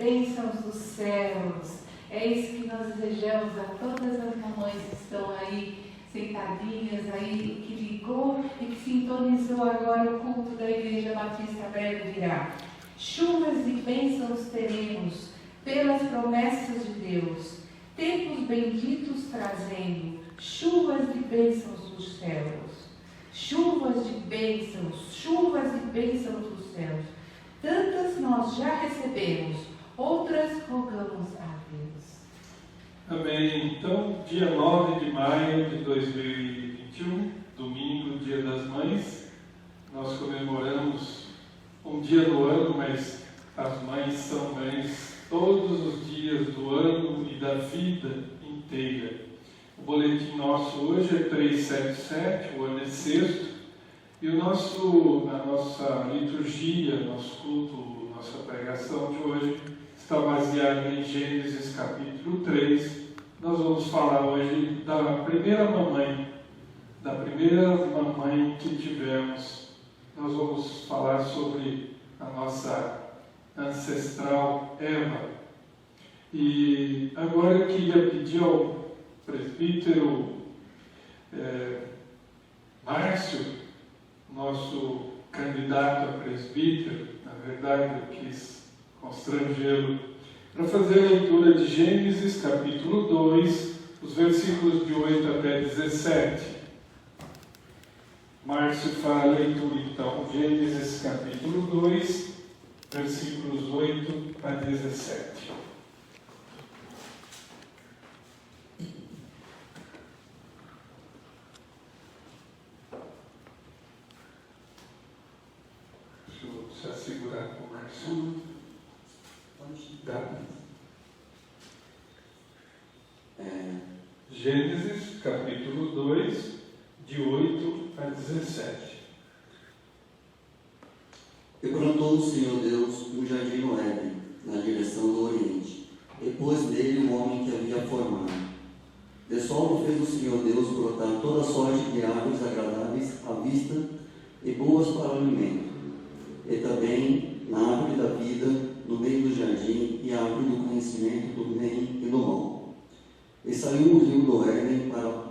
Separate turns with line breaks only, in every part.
bênçãos dos céus. É isso que nós desejamos a todas as mamães que estão aí sentadinhas aí, que ligou e que sintonizou agora o culto da Igreja Batista Verbo Virá. Chuvas e bênçãos teremos pelas promessas de Deus, tempos benditos trazendo, chuvas de bênçãos dos céus, chuvas de bênçãos dos céus. Tantas nós já recebemos, outras rogamos a Deus.
Amém. Então, dia 9 de maio de 2021, domingo, Dia das Mães, nós comemoramos um dia do ano, mas as mães são mães todos os dias do ano e da vida inteira. O boletim nosso hoje é 377, o ano é sexto, e a nossa liturgia, nosso culto, nossa pregação de hoje está baseada em Gênesis capítulo 3. Nós vamos falar hoje da primeira mamãe que tivemos. Nós vamos falar sobre a nossa ancestral Eva. E agora eu queria pedir ao presbítero Márcio, nosso candidato a presbítero, na verdade eu quis constrangê-lo, para fazer a leitura de Gênesis capítulo 2, os versículos de 8 até 17. Márcio fará a leitura então, Gênesis capítulo 2, versículos 8 a 17. Deixa eu só segurar com o Márcio. Gênesis capítulo 2, de 8 a 17.
E plantou o Senhor Deus um jardim no Éden, na direção do Oriente, e pôs nele o homem que havia formado. De solo fez o Senhor Deus brotar toda sorte de árvores agradáveis à vista e boas para o alimento, e também na árvore da vida no meio do jardim e a árvore do conhecimento do bem e do mal. E saiu o rio do Éden para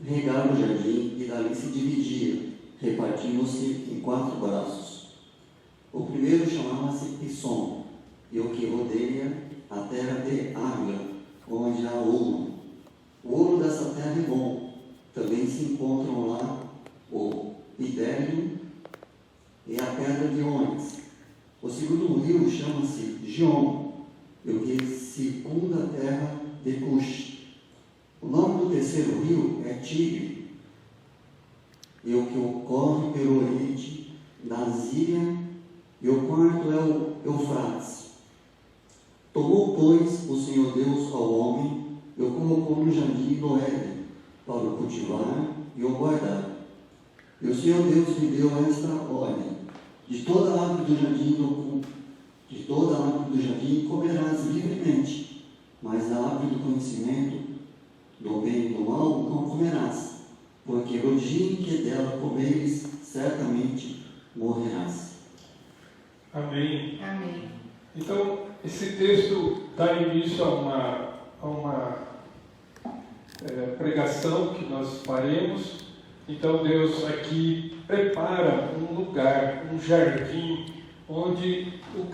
regar o jardim e dali se dividia, repartindo-se em 4 braços. O primeiro chamava-se Pisson, e o que rodeia a terra de Ágila, onde há ouro. O ouro dessa terra é bom. Também se encontram lá o bidélio e a pedra de ônix. O segundo rio chama-se Gion, e o que circunda a terra de Cush. O nome do terceiro rio é Tigre, e o que ocorre pelo oriente da Síria, e o quarto é o Eufrates. Tomou, pois, o Senhor Deus ao homem e o colocou no jardim do Éden, para o cultivar e o guardar. E o Senhor Deus lhe deu esta ordem: de toda a árvore do jardim comerás livremente, mas da árvore do conhecimento do bem e do mal não comerás, porque no dia em que dela comeres, certamente morrerás.
Amém.
Amém.
Então, esse texto dá início a uma pregação que nós faremos. Então, Deus aqui prepara um lugar, um jardim, onde o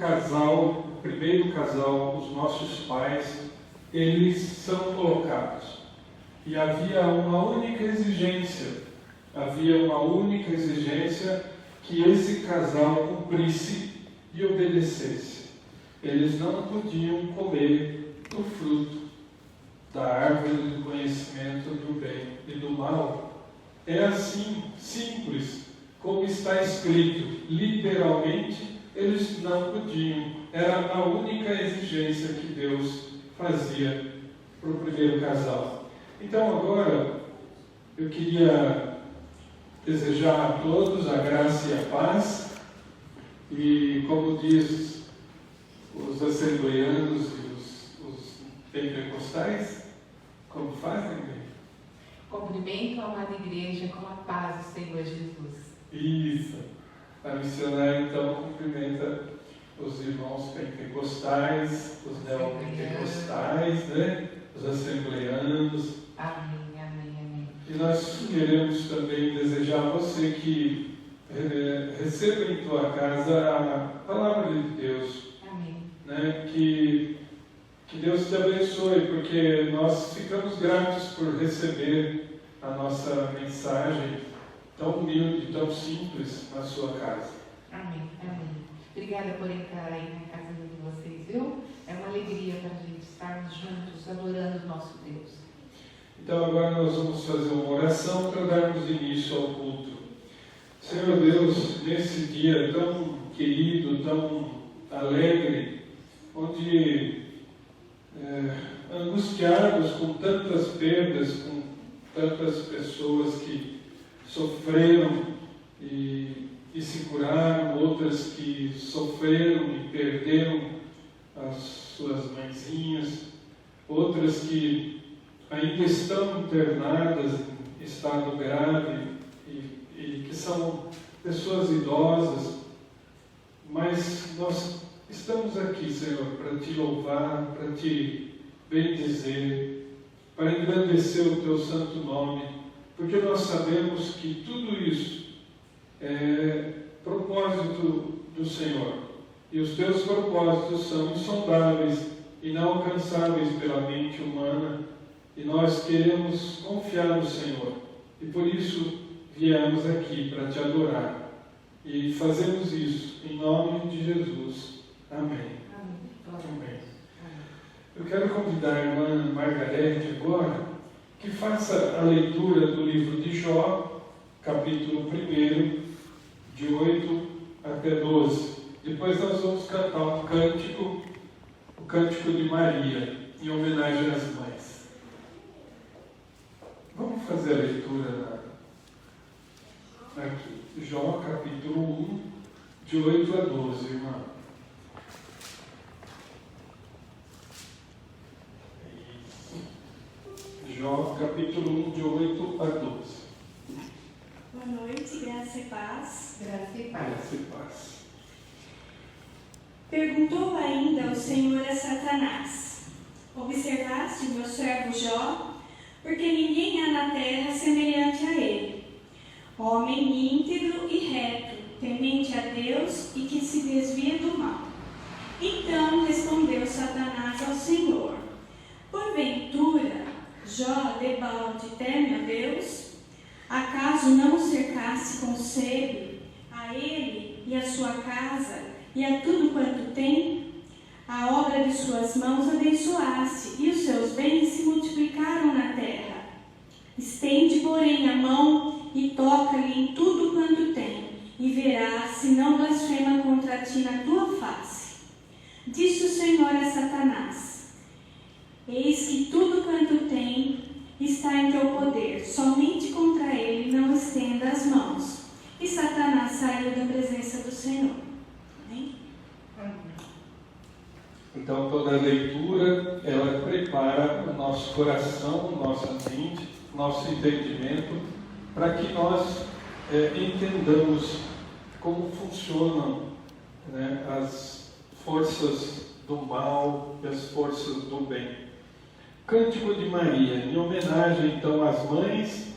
primeiro casal, os nossos pais, eles são colocados. E havia uma única exigência que esse casal cumprisse e obedecesse. Eles não podiam comer do fruto da árvore do conhecimento do bem e do mal. É assim, simples, como está escrito. Literalmente, eles não podiam. Era a única exigência que Deus fazia para o primeiro casal. Então agora, eu queria desejar a todos a graça e a paz. E como diz os assembleanos e os pentecostais, como fazem?
Cumprimento a amada igreja com a paz do Senhor Jesus.
Isso. A missionária então cumprimenta os irmãos pentecostais, os neopentecostais, né? Os assembleanos.
Amém, amém, amém.
E nós queremos também desejar a você que receba em tua casa a palavra de Deus.
Amém.
Né? Que Deus te abençoe, porque nós ficamos gratos por receber a nossa mensagem tão humilde, tão simples na sua casa.
Amém, amém. Obrigada por entrar aí na casa de vocês, viu? É uma alegria para a gente estarmos juntos, adorando o nosso Deus.
Então agora nós vamos fazer uma oração para darmos início ao culto. Senhor Deus, nesse dia tão querido, tão alegre, onde angustiados com tantas perdas, com tantas pessoas que sofreram e se curaram, outras que sofreram e perderam as suas mãezinhas, outras que ainda estão internadas em estado grave e que são pessoas idosas, mas nós estamos aqui, Senhor, para te louvar, para te bendizer, para engrandecer o teu santo nome, porque nós sabemos que tudo isso é propósito do Senhor. E os teus propósitos são insondáveis, inalcançáveis pela mente humana, e nós queremos confiar no Senhor. E por isso viemos aqui para te adorar. E fazemos isso em nome de Jesus. Amém. Amém. Eu quero convidar a irmã Margarete agora que faça a leitura do livro de Jó, capítulo 1, de 8 até 12. Depois nós vamos cantar um cântico, o Cântico de Maria, em homenagem às mães. Vamos fazer a leitura aqui. Jó, capítulo 1, de 8 a 12, irmã. Jó, capítulo 1, de 8 a 12.
Boa noite, graça e paz.
Graça e paz.
Graça e paz.
Perguntou ainda o Senhor a Satanás: observaste o meu servo Jó? Porque ninguém há na terra semelhante a ele, homem íntegro e reto, temente a Deus e que se desvia do mal. Então respondeu Satanás ao Senhor: porventura Jó debalde teme a Deus? Acaso não o cercasse com sebo, a ele e a sua casa e a tudo quanto tem? A obra de suas mãos abençoaste, e os seus bens se multiplicaram na terra. Estende, porém, a mão e toca-lhe em tudo quanto tem, e verás se não blasfema contra ti na tua face. Disse o Senhor a Satanás: eis que tudo quanto tem está em teu poder, somente contra ele não estenda as mãos. E Satanás saiu da presença do Senhor. Amém?
Então toda a leitura, ela prepara o nosso coração, o nosso mente, o nosso entendimento, para que nós entendamos como funcionam, né, as forças do mal e as forças do bem. Cântico de Maria, em homenagem então às mães,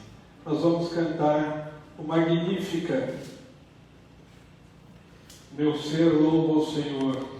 nós vamos cantar o Magnífica. Meu ser louva o Senhor.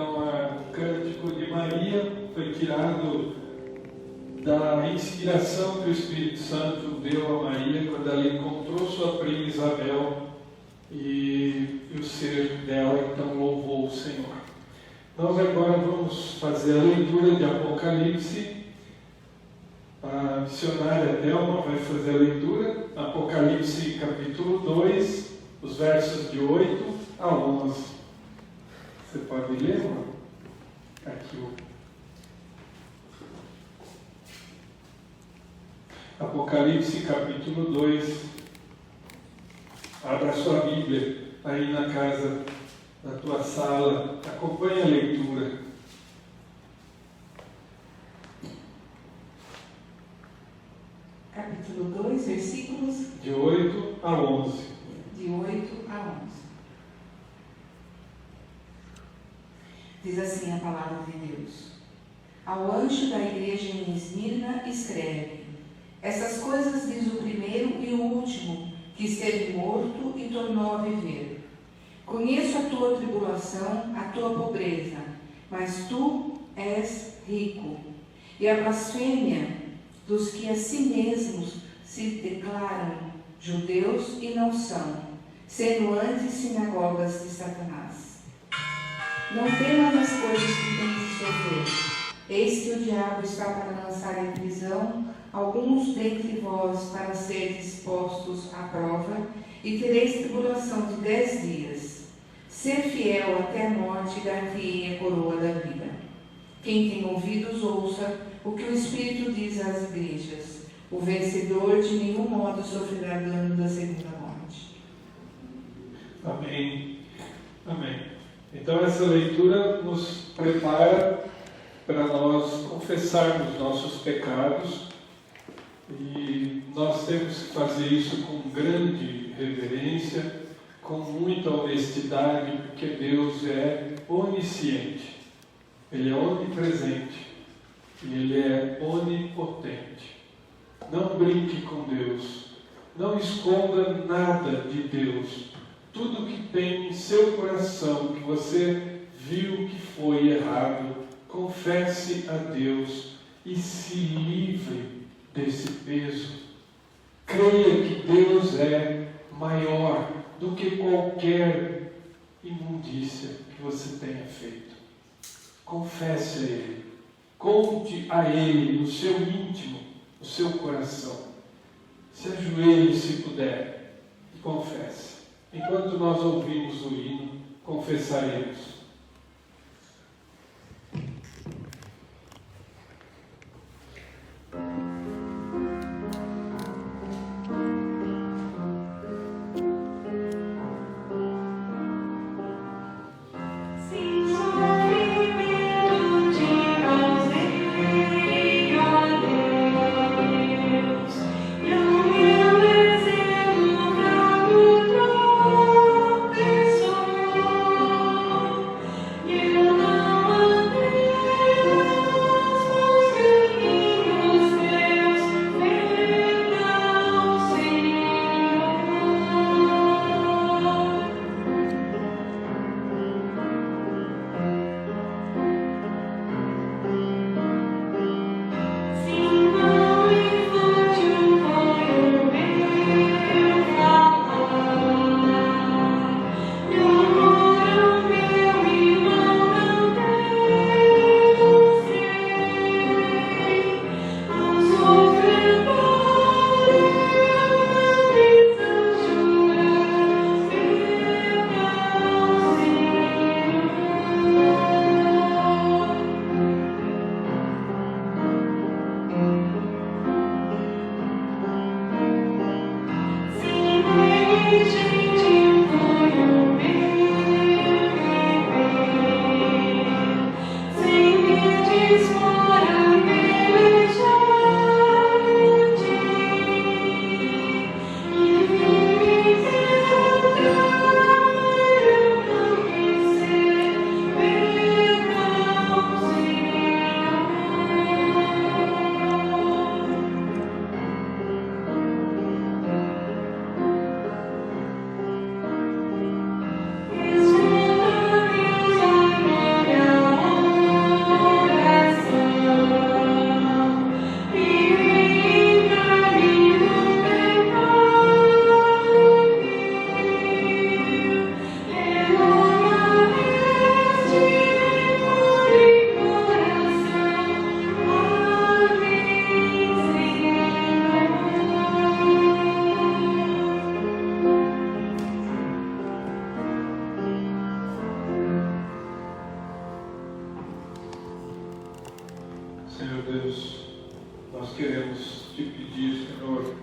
Então, o Cântico de Maria foi tirado da inspiração que o Espírito Santo deu a Maria quando ela encontrou sua prima Isabel e o ser dela então louvou o Senhor. Nós agora vamos fazer a leitura de Apocalipse. A missionária Thelma vai fazer a leitura, Apocalipse capítulo 2, os versos de 8 a 11. Você pode ler, mano? Aqui Apocalipse capítulo 2. Abra sua Bíblia aí na casa, na tua sala. Acompanhe a leitura.
Capítulo 2, versículos
De 8 a 11.
de 8 a 11. Diz assim a palavra de Deus. Ao anjo da igreja em Esmirna escreve: essas coisas diz o primeiro e o último, que esteve morto e tornou a viver. Conheço a tua tribulação, a tua pobreza, mas tu és rico. E a blasfêmia dos que a si mesmos se declaram judeus e não são, sendo antes sinagogas de Satanás. Não temas as coisas que tens de sofrer. Eis que o diabo está para lançar em prisão alguns dentre vós para seres postos à prova, e tereis tribulação de 10 dias. Ser fiel até a morte, dar-te-ei a coroa da vida. Quem tem ouvidos, ouça o que o Espírito diz às igrejas. O vencedor de nenhum modo sofrerá dano da segunda morte.
Amém. Amém. Então essa leitura nos prepara para nós confessarmos nossos pecados, e nós temos que fazer isso com grande reverência, com muita honestidade, porque Deus é onisciente, Ele é onipresente e Ele é onipotente. Não brinque com Deus, não esconda nada de Deus. Tudo que tem em seu coração, que você viu que foi errado, confesse a Deus e se livre desse peso. Creia que Deus é maior do que qualquer imundícia que você tenha feito. Confesse a Ele. Conte a Ele no seu íntimo, no seu coração. Se ajoelhe se puder e confesse. Enquanto nós ouvimos o hino, confessaremos.
Senhor,
Senhor Deus, nós queremos te pedir, Senhor,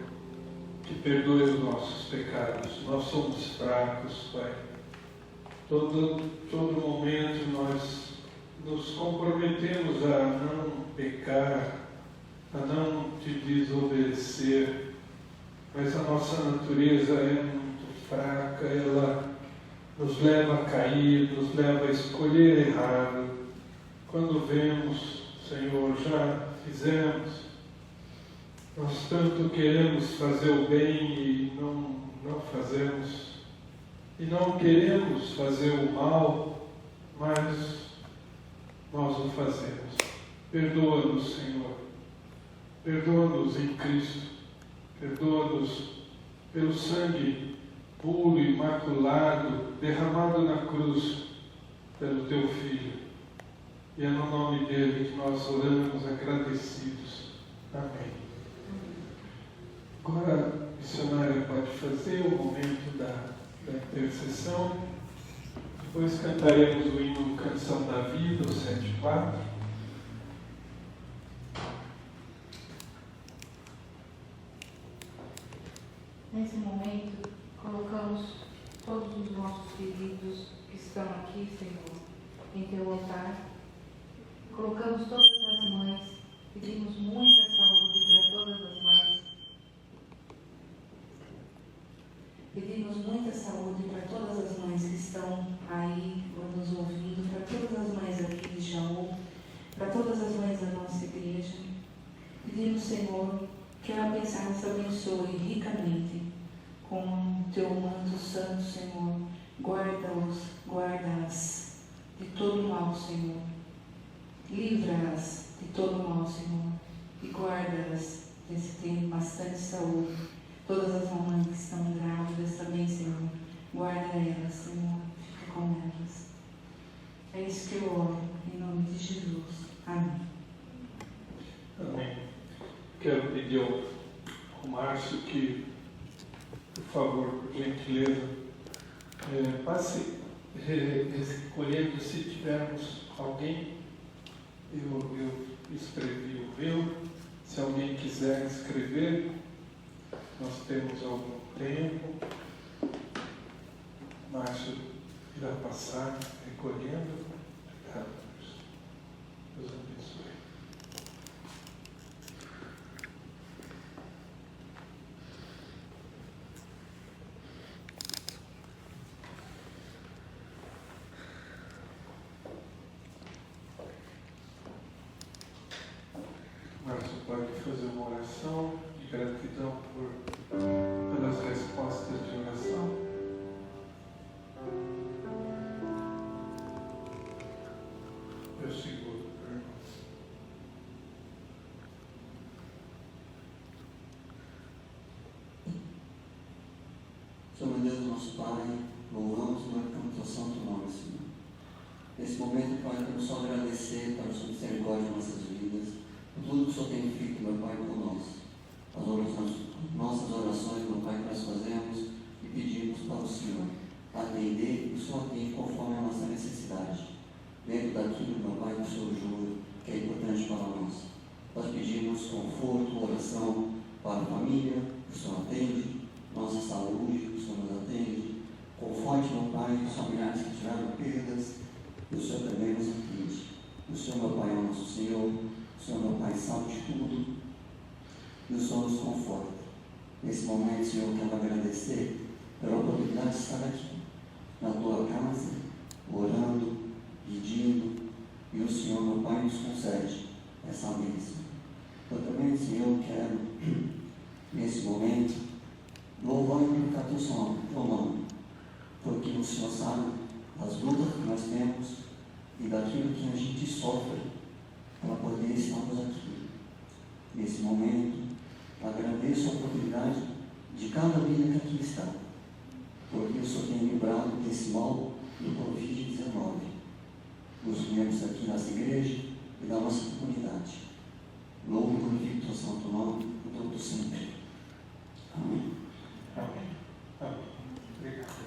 que perdoe os nossos pecados. Nós somos fracos, Pai. Todo momento nós nos comprometemos a não pecar, a não te desobedecer, mas a nossa natureza é muito fraca, ela nos leva a cair, nos leva a escolher errado. Quando vemos, Senhor, já fizemos, nós tanto queremos fazer o bem e não fazemos, e não queremos fazer o mal, mas nós o fazemos. Perdoa-nos, Senhor. Perdoa-nos em Cristo. Perdoa-nos pelo sangue puro, imaculado, derramado na cruz pelo Teu Filho. E é no nome dele que nós oramos agradecidos. Amém. Agora a missionária pode fazer o momento da intercessão. Depois cantaremos o hino Canção da Vida, o 7/4.
Nesse momento, colocamos todos os nossos pedidos que estão aqui, Senhor, em Teu altar. Colocamos todas as mães, pedimos muita saúde para todas as mães. Pedimos muita saúde para todas as mães que estão aí nos ouvindo, para todas as mães aqui de Jaú, para todas as mães da nossa igreja. Pedimos, Senhor, que a bênção nos abençoe ricamente com o Teu manto santo, Senhor. Guarda-as de todo mal, Senhor. Livra-as de todo mal, Senhor. E guarda-as desse tempo bastante saúde. Todas as mamães que estão grávidas também, Senhor. Guarda elas, Senhor. Fica com elas. É isso que eu oro, em nome de Jesus. Amém.
Amém. Quero pedir ao Márcio que, por favor, por gentileza, passe recolhendo, se tivermos alguém. Eu escrevi o meu. Se alguém quiser escrever, nós temos algum tempo. Márcio irá passar recolhendo. Obrigado, Márcio. Deus abençoe. Márcio pode fazer uma oração de gratidão pelas respostas de oração. Eu seguro, irmão.
Senhor Deus, nosso Pai, louvamos e glorificamos Teu santo nome, Senhor. Nesse momento, Pai, quero só agradecer para a Sua misericórdia em nossas vidas, por tudo que o Senhor tem feito, meu Pai, por nós. As nossas orações, meu Pai, que nós fazemos e pedimos para o Senhor atender, o Senhor atende conforme a nossa necessidade. Dentro daquilo, meu Pai, que o Senhor jura, que é importante para nós. Nós pedimos conforto, oração para a família, que o Senhor atende, nossa saúde, que o Senhor nos atende. Conforte, meu Pai, os familiares que tiveram perdas, e o Senhor também nos atende. O Senhor, meu Pai, é o nosso Senhor, o Senhor, meu Pai, sabe de tudo, e o Senhor nos conforta. Nesse momento, Senhor, eu quero agradecer pela oportunidade de estar aqui, na Tua casa, orando, pedindo, e o Senhor, meu Pai, nos concede essa bênção. Eu também, Senhor, quero, nesse momento, louvar e glorificar Teu nome, porque o Senhor sabe das lutas que nós temos e daquilo que a gente sofre para poder estarmos aqui. Nesse momento, agradeço a oportunidade de cada vida que aqui está, porque o Senhor tem livrado desse mal do Covid-19, dos membros aqui nessa igreja e da nossa comunidade. Louvo e glorifico Teu santo nome, por todo sempre. Amém.
Amém. Amém. Obrigado.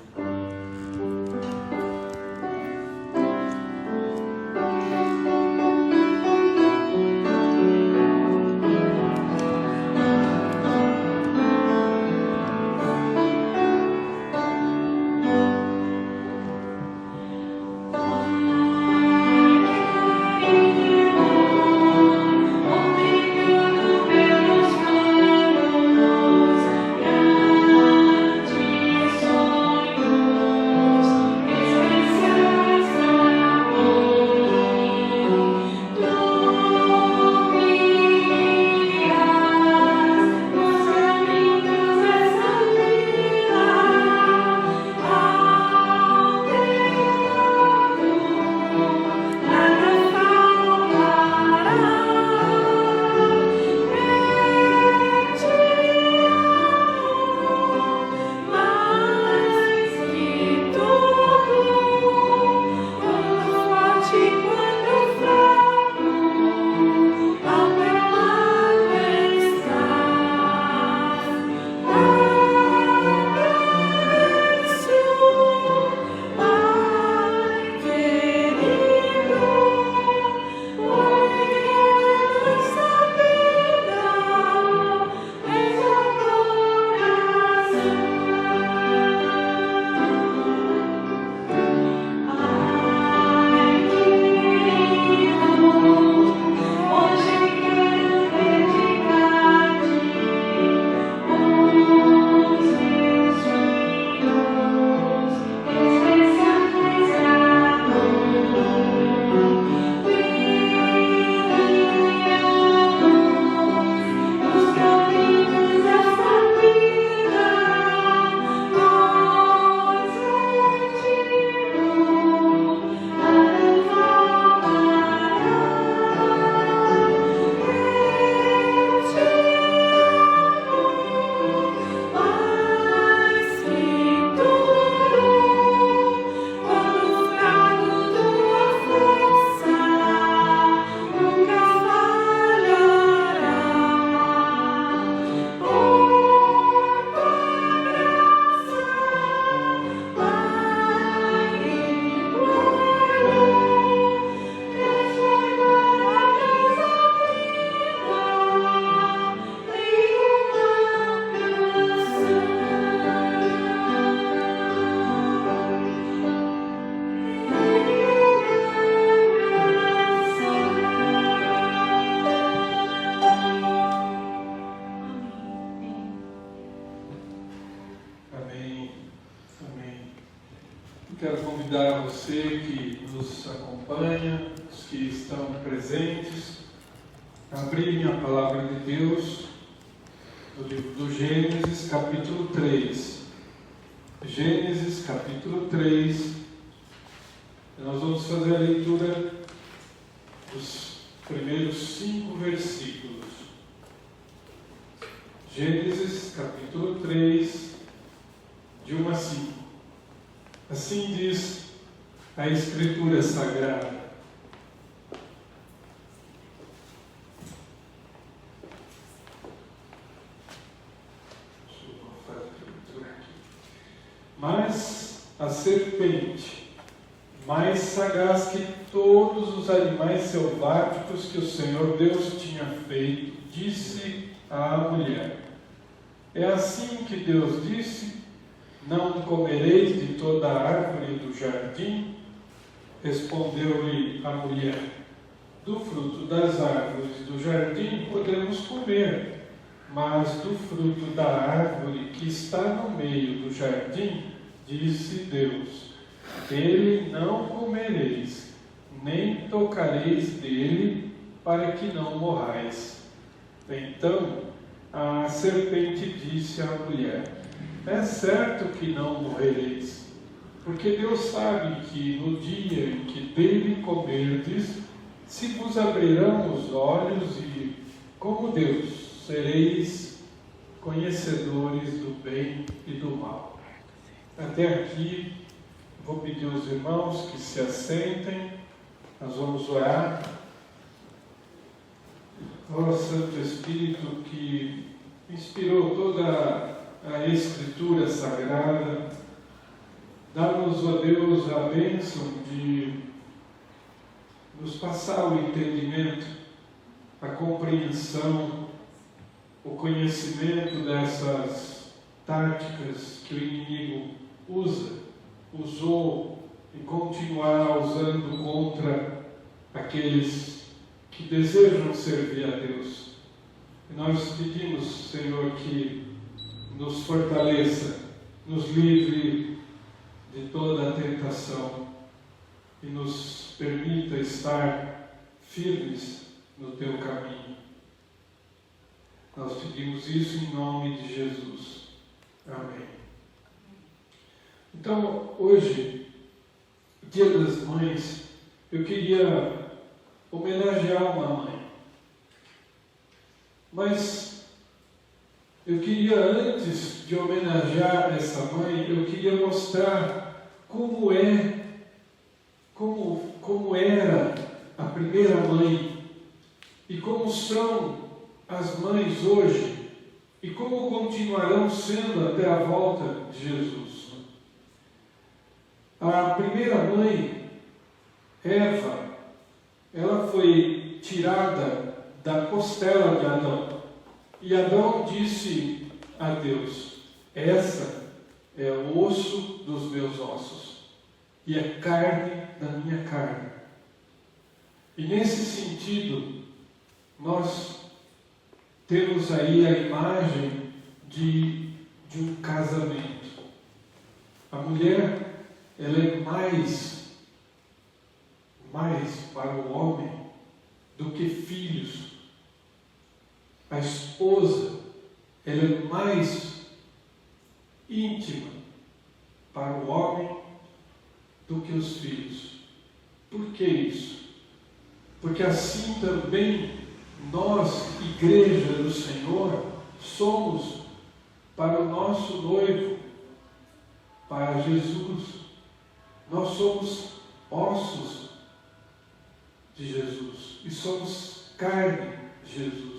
convidar você que nos acompanha, os que estão presentes, a abrirem a palavra de Deus no livro do Gênesis, capítulo 3. Gênesis, capítulo 3. Nós vamos fazer a leitura dos primeiros 5 versículos. Gênesis, capítulo 3, de 1 a 5. Assim diz a Escritura Sagrada. Mas a serpente, mais sagaz que todos os animais selváticos que o Senhor Deus tinha feito, disse à mulher: é assim que Deus disse: não comereis de toda a árvore do jardim? Respondeu-lhe a mulher: do fruto das árvores do jardim podemos comer, mas do fruto da árvore que está no meio do jardim, disse Deus: dele não comereis, nem tocareis dele, para que não morrais. Então a serpente disse à mulher: é certo que não morrereis, porque Deus sabe que no dia em que dele comerdes, se vos abrirão os olhos e, como Deus, sereis conhecedores do bem e do mal. Até aqui, vou pedir aos irmãos que se assentem, nós vamos orar. Ó Santo Espírito, que inspirou toda a Escritura Sagrada, dá-nos, ó Deus, a bênção de nos passar o entendimento, a compreensão, o conhecimento dessas táticas que o inimigo usou e continuará usando contra aqueles que desejam servir a Deus. E nós pedimos, Senhor, que nos fortaleça, nos livre de toda a tentação e nos permita estar firmes no Teu caminho. Nós pedimos isso em nome de Jesus. Amém. Então, hoje, Dia das Mães, eu queria homenagear uma mãe. Mas eu queria, antes de homenagear essa mãe, eu queria mostrar como era a primeira mãe e como são as mães hoje e como continuarão sendo até a volta de Jesus. A primeira mãe, Eva, ela foi tirada da costela de Adão. E Adão disse a Deus: essa é o osso dos meus ossos e é carne da minha carne. E nesse sentido, nós temos aí a imagem de um casamento. A mulher, ela é mais para o homem do que filhos. A esposa, ela é mais íntima para o homem do que os filhos. Por que isso? Porque assim também nós, Igreja do Senhor, somos para o nosso noivo, para Jesus. Nós somos ossos de Jesus e somos carne de Jesus.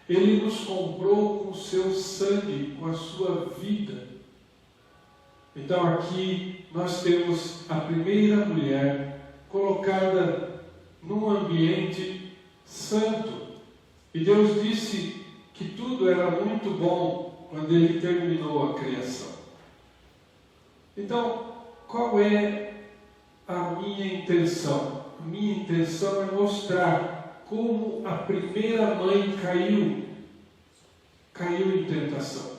Ele nos comprou com o seu sangue, com a sua vida. Então aqui nós temos a primeira mulher colocada num ambiente santo. E Deus disse que tudo era muito bom quando Ele terminou a criação. Então, qual é a minha intenção? A minha intenção é mostrar como a primeira mãe caiu em tentação.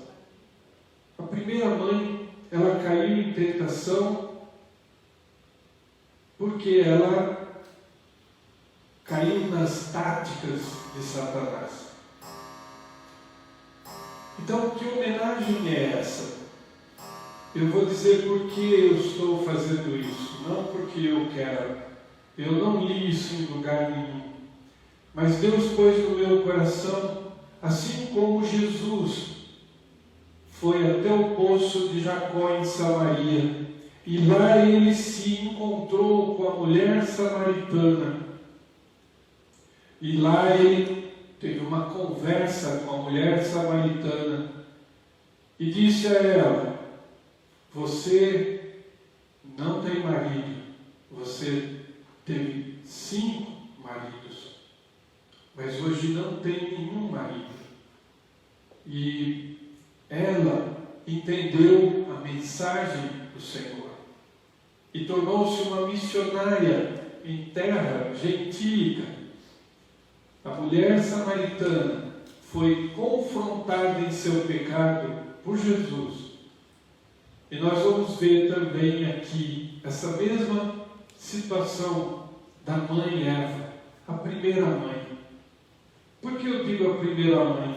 A primeira mãe, ela caiu em tentação porque ela caiu nas táticas de Satanás. Então, que homenagem é essa? Eu vou dizer por que eu estou fazendo isso, não porque eu quero. Eu não li isso em lugar nenhum. Mas Deus pôs no meu coração, assim como Jesus foi até o poço de Jacó em Samaria, e lá ele se encontrou com a mulher samaritana. E lá ele teve uma conversa com a mulher samaritana e disse a ela: você não tem marido, você teve 5 maridos, mas hoje não tem nenhum marido. E ela entendeu a mensagem do Senhor e tornou-se uma missionária em terra gentílica. A mulher samaritana foi confrontada em seu pecado por Jesus. E nós vamos ver também aqui essa mesma situação da mãe Eva, a primeira mãe. Por que eu digo a primeira mãe?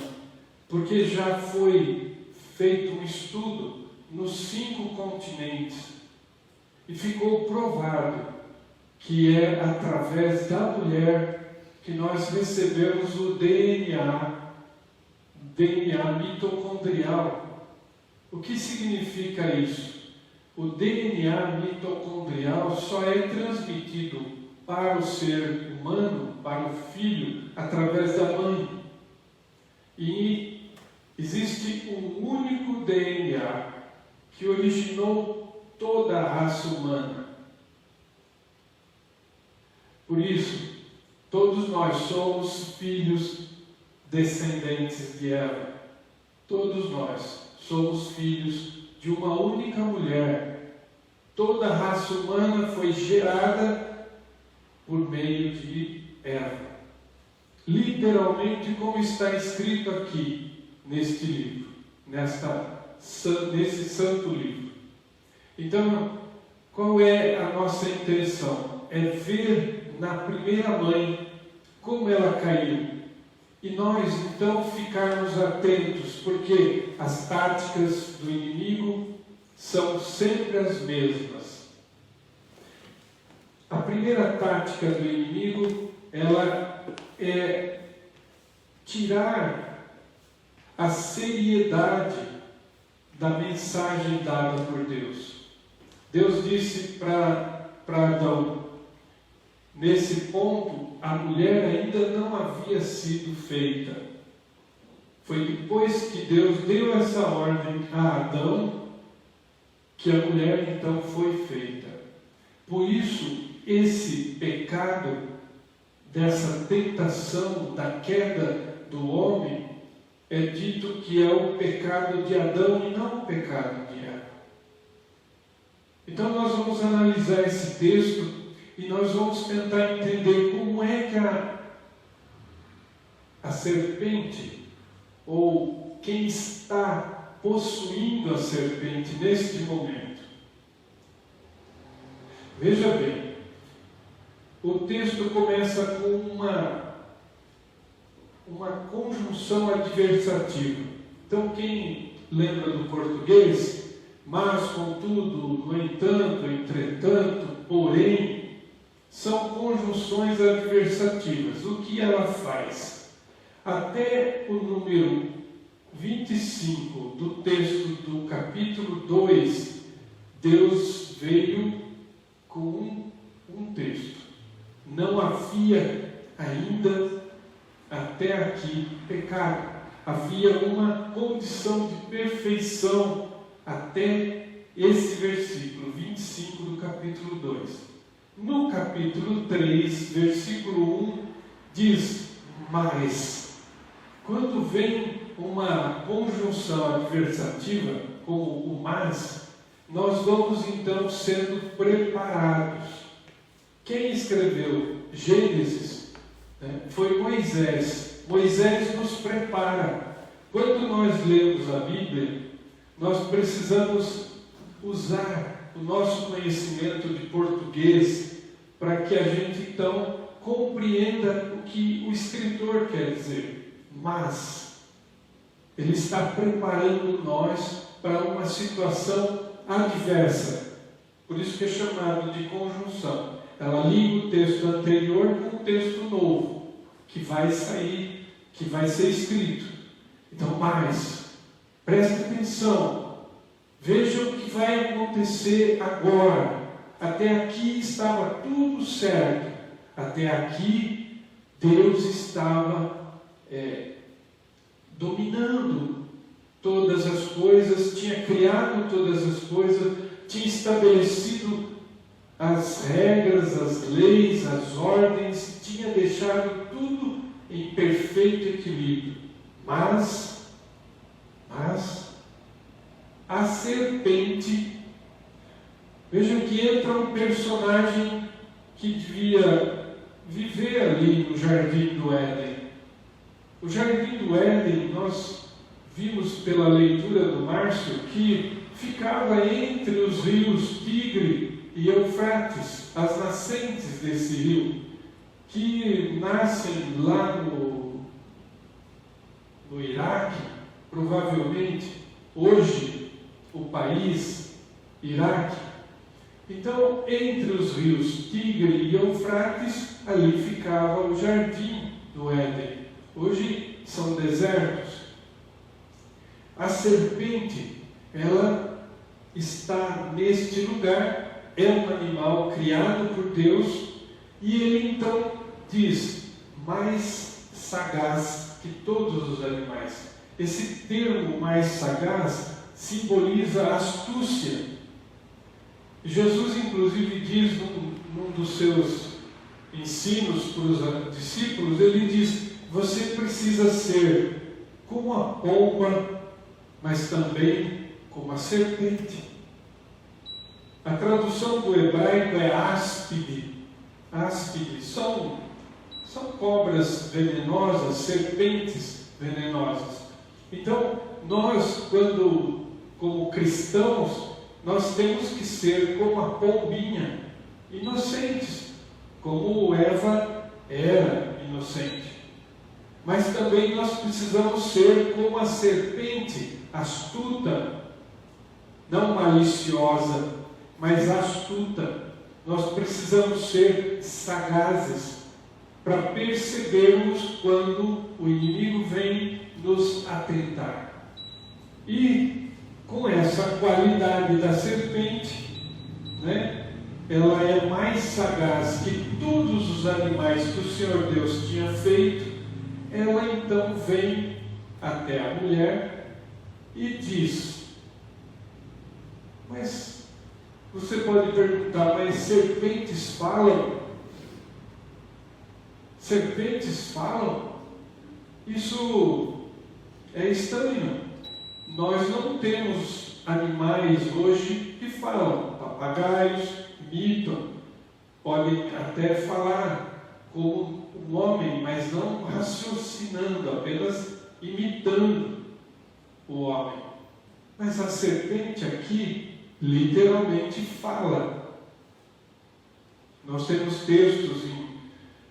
Porque já foi feito um estudo nos 5 continentes e ficou provado que é através da mulher que nós recebemos o DNA mitocondrial. O que significa isso? O DNA mitocondrial só é transmitido para o ser humano, para o filho, através da mãe. E existe um único DNA que originou toda a raça humana. Por isso, todos nós somos filhos descendentes de Eva. Todos nós somos filhos de uma única mulher. Toda a raça humana foi gerada por meio de Eva. Literalmente, como está escrito aqui neste livro, nesse santo livro. Então, qual é a nossa intenção? É ver na primeira mãe como ela caiu. E nós, então, ficarmos atentos, porque as táticas do inimigo são sempre as mesmas. A primeira tática do inimigo, ela é tirar a seriedade da mensagem dada por Deus. Deus disse para Adão: nesse ponto, a mulher ainda não havia sido feita. Foi depois que Deus deu essa ordem a Adão que a mulher então foi feita. Por isso, esse pecado, dessa tentação da queda do homem, é dito que é o pecado de Adão e não o pecado de Eva. Então nós vamos analisar esse texto e nós vamos tentar entender como é que a serpente, ou quem está possuindo a serpente neste momento. Veja bem, o texto começa com uma conjunção adversativa. Então, quem lembra do português, mas, contudo, no entanto, entretanto, porém, são conjunções adversativas. O que ela faz? Até o número 25 do texto do capítulo 2, Deus veio com um texto. Não havia ainda, até aqui, pecado. Havia uma condição de perfeição até esse versículo 25 do capítulo 2. No capítulo 3, versículo 1, diz: mas. Quando vem uma conjunção adversativa, como o mas, nós vamos então sendo preparados. Quem escreveu Gênesis foi Moisés. Moisés nos prepara. Quando nós lemos a Bíblia, nós precisamos usar o nosso conhecimento de português para que a gente então compreenda o que o escritor quer dizer. Mas ele está preparando nós para uma situação adversa. Por isso que é chamado de conjunção. Ela liga o texto anterior com o texto novo, que vai sair, que vai ser escrito. Então, mas, preste atenção. Veja o que vai acontecer agora. Até aqui estava tudo certo. Até aqui, Deus estava dominando todas as coisas, tinha criado todas as coisas, tinha estabelecido as regras, as leis, as ordens, tinha deixado tudo em perfeito equilíbrio. Mas a serpente, vejam que entra um personagem que devia viver ali no Jardim do Éden. O Jardim do Éden, nós vimos pela leitura do Márcio, que ficava entre os rios Tigre e Eufrates, as nascentes desse rio, que nascem lá no Iraque, provavelmente, hoje, o país, Iraque. Então, entre os rios Tigre e Eufrates, ali ficava o Jardim do Éden. Hoje são desertos. A serpente, ela está neste lugar, é um animal criado por Deus, e ele então diz, mais sagaz que todos os animais. Esse termo mais sagaz simboliza a astúcia. Jesus, inclusive, diz num dos seus ensinos para os discípulos, ele diz, você precisa ser como a pomba, mas também como a serpente. A tradução do hebraico é áspide. Áspide são cobras venenosas, serpentes venenosas. Então, nós, como cristãos, nós temos que ser como a pombinha, inocentes, como Eva era inocente. Mas também nós precisamos ser como a serpente, astuta, não maliciosa, mas astuta. Nós precisamos ser sagazes para percebermos quando o inimigo vem nos atentar. E com essa qualidade da serpente, ela é mais sagaz que todos os animais que o Senhor Deus tinha feito. Ela então vem até a mulher e diz, mas você pode perguntar, mas serpentes falam? Serpentes falam? Isso é estranho. Nós não temos animais hoje que falam. Papagaios imitam, podem até falar como um homem, mas não raciocinando, apenas imitando o homem. Mas a serpente aqui literalmente fala. Nós temos textos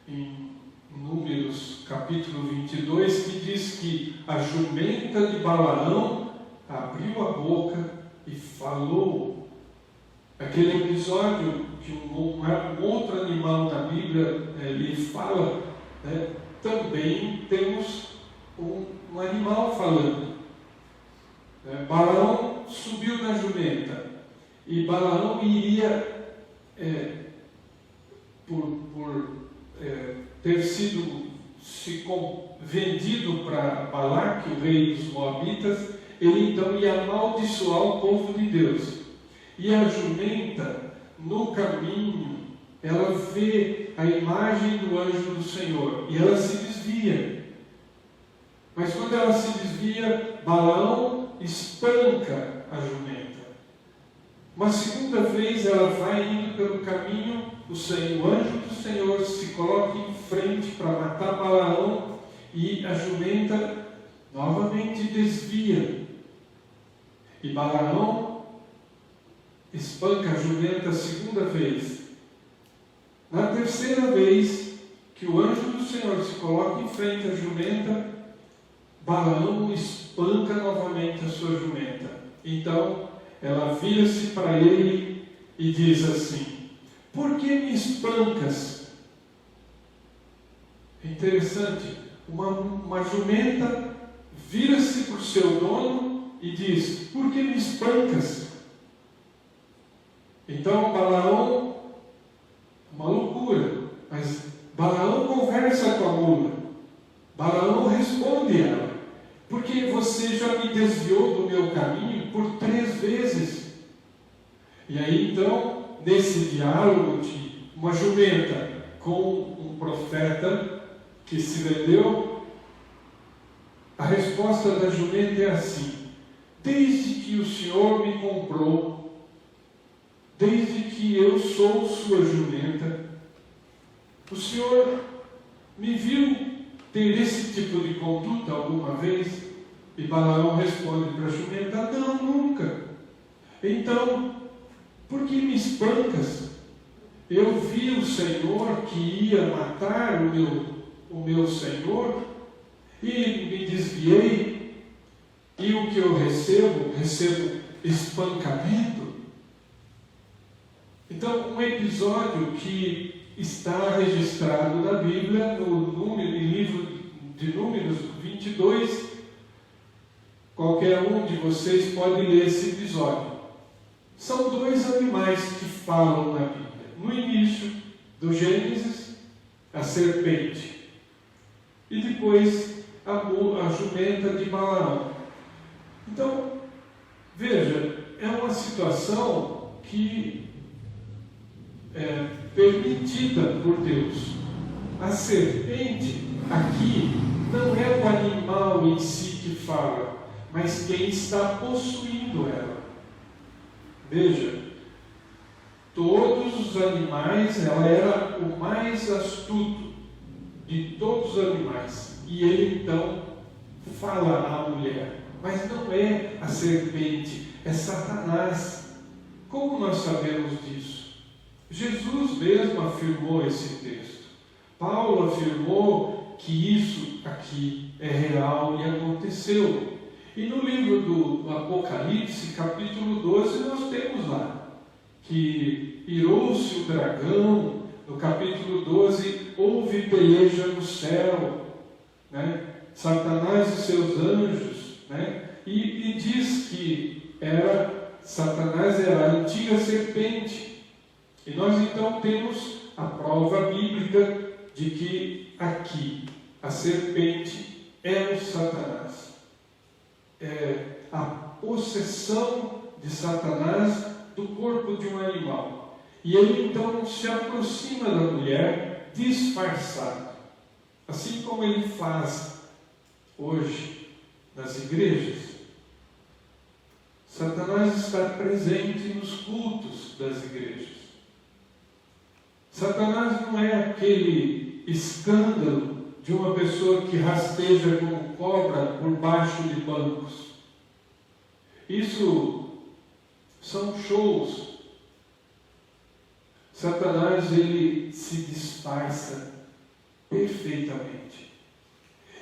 em Números capítulo 22 que diz que a jumenta de Balaão abriu a boca e falou. Aquele episódio que um outro animal da Bíblia lhe fala, também temos um animal falando. Balaão subiu na jumenta e Balaão iria, ter sido vendido para Balaque, o rei dos Moabitas, ele então ia amaldiçoar o povo de Deus. E a jumenta, no caminho, ela vê a imagem do anjo do Senhor e ela se desvia. Mas quando ela se desvia, Balaão espanca a jumenta. Uma segunda vez ela vai indo pelo caminho, o anjo do Senhor se coloca em frente para matar Balaão e a jumenta novamente desvia. E Balaão espanca a jumenta a segunda vez. Na terceira vez que o anjo do Senhor se coloca em frente à jumenta, Balaão espanca novamente a sua jumenta. Então, ela vira-se para ele e diz assim: por que me espancas? É interessante, uma jumenta vira-se para o seu dono e diz: por que me espancas? Então Balaão, uma loucura, mas Balaão conversa com a mula. Balaão responde ela: porque você já me desviou do meu caminho por 3 vezes. E aí então, nesse diálogo de uma jumenta com um profeta que se vendeu, a resposta da jumenta é assim: desde que o Senhor me comprou, desde que eu sou sua jumenta, o Senhor me viu ter esse tipo de conduta alguma vez? E Balaão responde para a jumenta: não, nunca. Então, por que me espancas? Eu vi o Senhor que ia matar o meu Senhor e me desviei, e o que eu recebo espancamento. Então, um episódio que está registrado na Bíblia, no livro de Números 22, qualquer um de vocês pode ler esse episódio. São 2 animais que falam na Bíblia. No início do Gênesis, a serpente, e depois a jumenta de Balaão. Então, veja, é uma situação que é permitida por Deus. A serpente aqui não é o animal em si que fala, mas quem está possuindo ela. Veja, todos os animais, ela era o mais astuto de todos os animais. E ele então fala à mulher, mas não é a serpente, é Satanás. Como nós sabemos disso? Jesus mesmo afirmou esse texto. Paulo afirmou que isso aqui é real e aconteceu. E no livro do Apocalipse, capítulo 12, nós temos lá que irou-se o dragão. No capítulo 12, houve peleja no céu, né? Satanás e seus anjos, né? E diz que Satanás era a antiga serpente. E nós então temos a prova bíblica de que aqui a serpente é o Satanás. É a possessão de Satanás do corpo de um animal. E ele então se aproxima da mulher disfarçado, assim como ele faz hoje nas igrejas. Satanás está presente nos cultos das igrejas. Satanás não é aquele escândalo de uma pessoa que rasteja como cobra por baixo de bancos. Isso são shows. Satanás, ele se disfarça perfeitamente.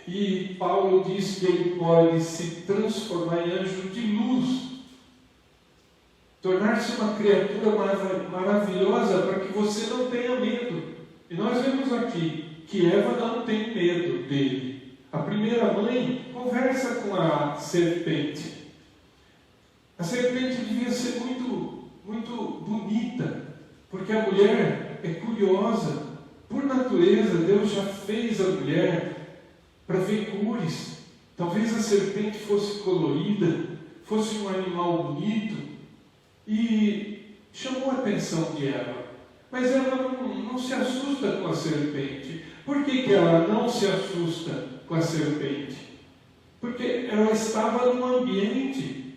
E Paulo diz que ele pode se transformar em anjo de luz, tornar-se uma criatura maravilhosa para que você não tenha medo. E nós vemos aqui que Eva não tem medo dele. A primeira mãe conversa com a serpente. A serpente devia ser muito, muito bonita, porque a mulher é curiosa. Por natureza, Deus já fez a mulher para ver cores. Talvez a serpente fosse colorida, fosse um animal bonito, e chamou a atenção de Eva. Mas ela não se assusta com a serpente. Por que ela não se assusta com a serpente? Porque ela estava num ambiente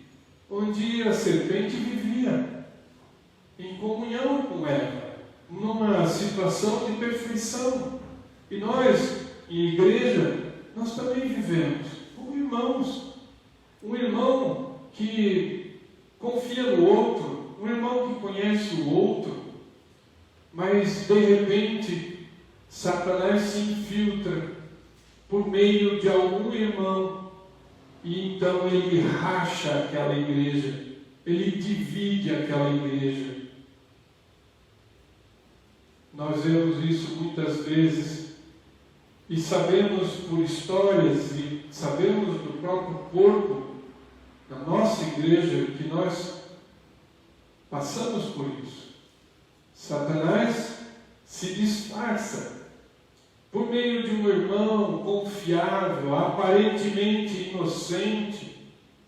onde a serpente vivia em comunhão com Eva, numa situação de perfeição. E nós, em igreja, nós também vivemos como irmãos. Um irmão que confia no outro, um irmão que conhece o outro. mas de repente Satanás se infiltra por meio de algum irmão e então ele racha aquela igreja, ele divide aquela igreja. Nós vemos isso muitas vezes e sabemos por histórias e sabemos do próprio corpo da nossa igreja que nós passamos por isso. Satanás se disfarça por meio de um irmão confiável, aparentemente inocente,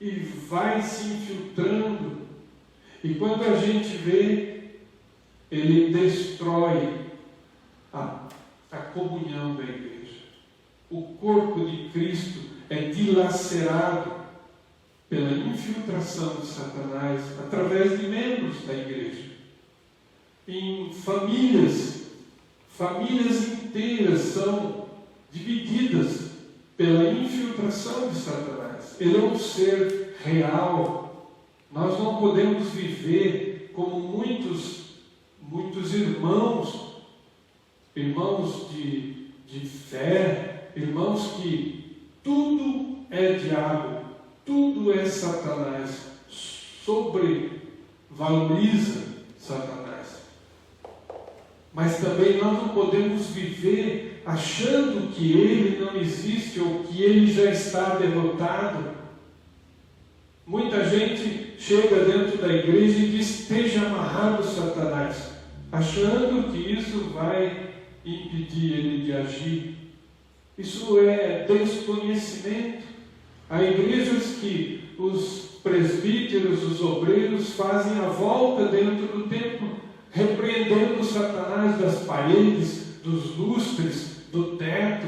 e vai se infiltrando. E quando a gente vê, ele destrói a comunhão da igreja. O corpo de Cristo é dilacerado pela infiltração de Satanás através de membros da igreja. Em famílias inteiras são divididas pela infiltração de Satanás. Ele é um ser real. Nós não podemos viver como muitos irmãos de fé, irmãos que tudo é diabo, tudo é Satanás, sobrevaloriza Satanás. Mas também nós não podemos viver achando que ele não existe ou que ele já está derrotado. Muita gente chega dentro da igreja e diz: esteja amarrado, Satanás, achando que isso vai impedir ele de agir. Isso é desconhecimento. Há igrejas que os presbíteros, os obreiros fazem a volta dentro do templo, repreendendo Satanás das paredes, dos lustres, do teto,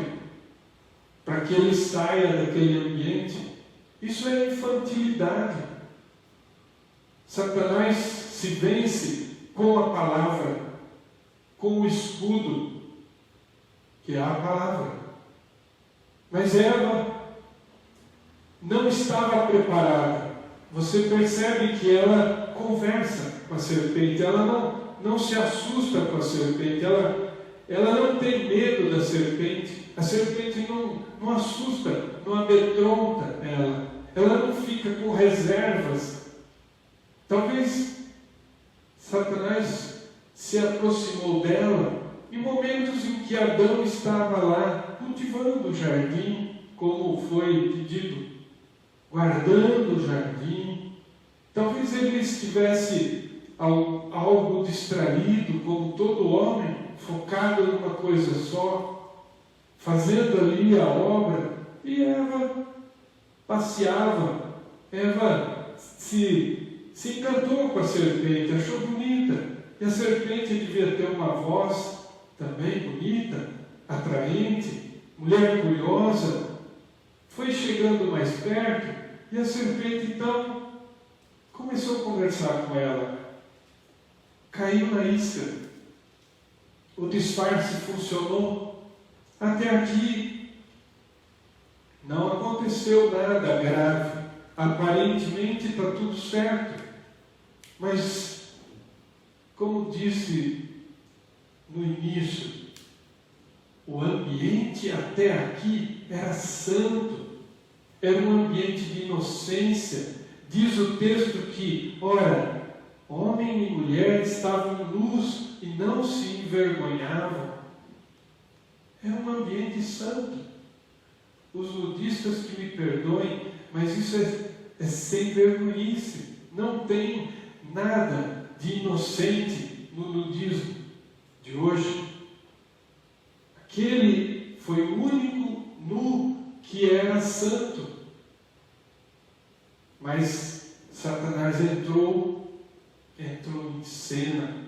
para que ele saia daquele ambiente. Isso é infantilidade. Satanás se vence com a palavra, com o escudo, que é a palavra. Mas Eva não estava preparada. Você percebe que ela conversa com a serpente, ela não se assusta com a serpente, ela não tem medo da serpente. A serpente não assusta, não amedronta ela não fica com reservas. Talvez Satanás se aproximou dela em momentos em que Adão estava lá cultivando o jardim, como foi pedido, guardando o jardim. Talvez ele estivesse algo distraído, como todo homem, focado numa coisa só, fazendo ali a obra, e Eva passeava. Eva se encantou com a serpente, achou bonita, e a serpente devia ter uma voz também bonita, atraente, mulher curiosa. Foi chegando mais perto, e a serpente então começou a conversar com ela. Caiu na isca. O disfarce funcionou. Até aqui não aconteceu nada grave. Aparentemente está tudo certo. Mas, como disse no início, o ambiente até aqui era santo. Era um ambiente de inocência. Diz o texto que, ora, homem e mulher estavam nus e não se envergonhavam. É um ambiente santo. Os nudistas que me perdoem, mas isso é sem vergonhice. Não tem nada de inocente no nudismo de hoje. Aquele foi o único nu que era santo. Mas Satanás entrou em cena.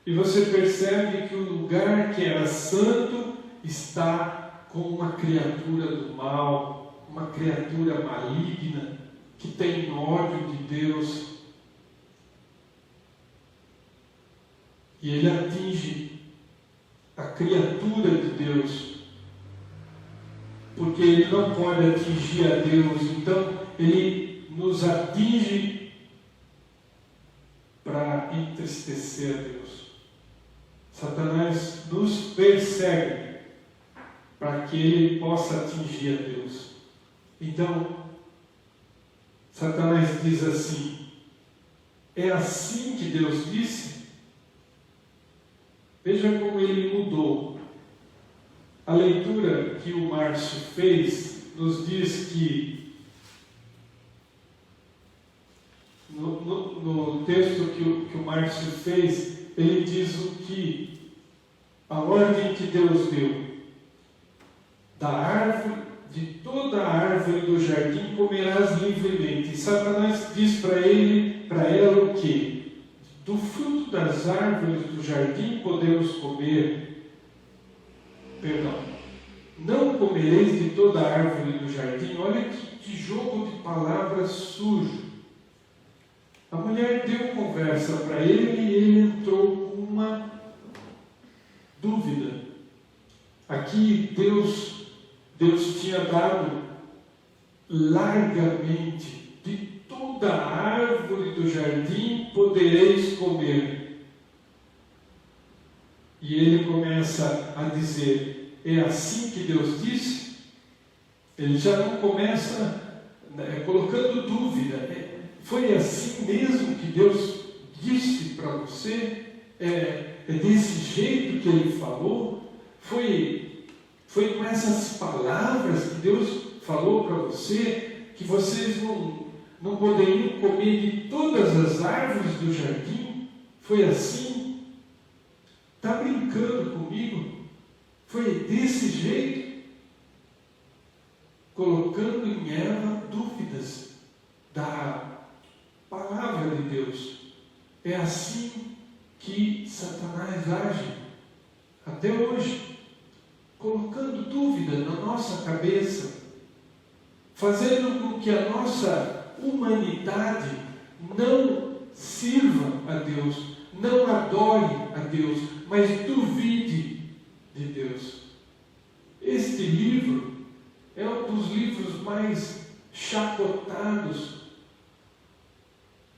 E você percebe que o lugar que era santo está com uma criatura do mal, uma criatura maligna, que tem ódio de Deus. E ele atinge a criatura de Deus, porque ele não pode atingir a Deus, então ele nos atinge para entristecer a Deus. Satanás nos persegue para que ele possa atingir a Deus. Então, Satanás diz assim: é assim que Deus disse? Veja como ele mudou. A leitura que o Márcio fez nos diz que, no texto que o Márcio fez, ele diz o que a ordem que Deus deu: da árvore, de toda a árvore do jardim comerás livremente. E Satanás diz para ela o quê? Do fruto das árvores do jardim podemos comer. Perdão. Não comereis de toda a árvore do jardim. Olha que jogo de palavras sujo. A mulher deu conversa para ele e ele entrou com uma dúvida. Aqui Deus tinha dado largamente: de toda a árvore do jardim podereis comer. E ele começa a dizer: é assim que Deus disse? Ele já não começa colocando dúvida. Foi assim mesmo que Deus disse para você? É desse jeito que ele falou? Foi com essas palavras que Deus falou para você que vocês não poderiam comer de todas as árvores do jardim? Foi assim? Está brincando comigo? Foi desse jeito? Colocando em Eva dúvidas da palavra de Deus. É assim que Satanás age até hoje, colocando dúvida na nossa cabeça, fazendo com que a nossa humanidade não sirva a Deus, não adore a Deus, mas duvide de Deus. Este livro é um dos livros mais chacotados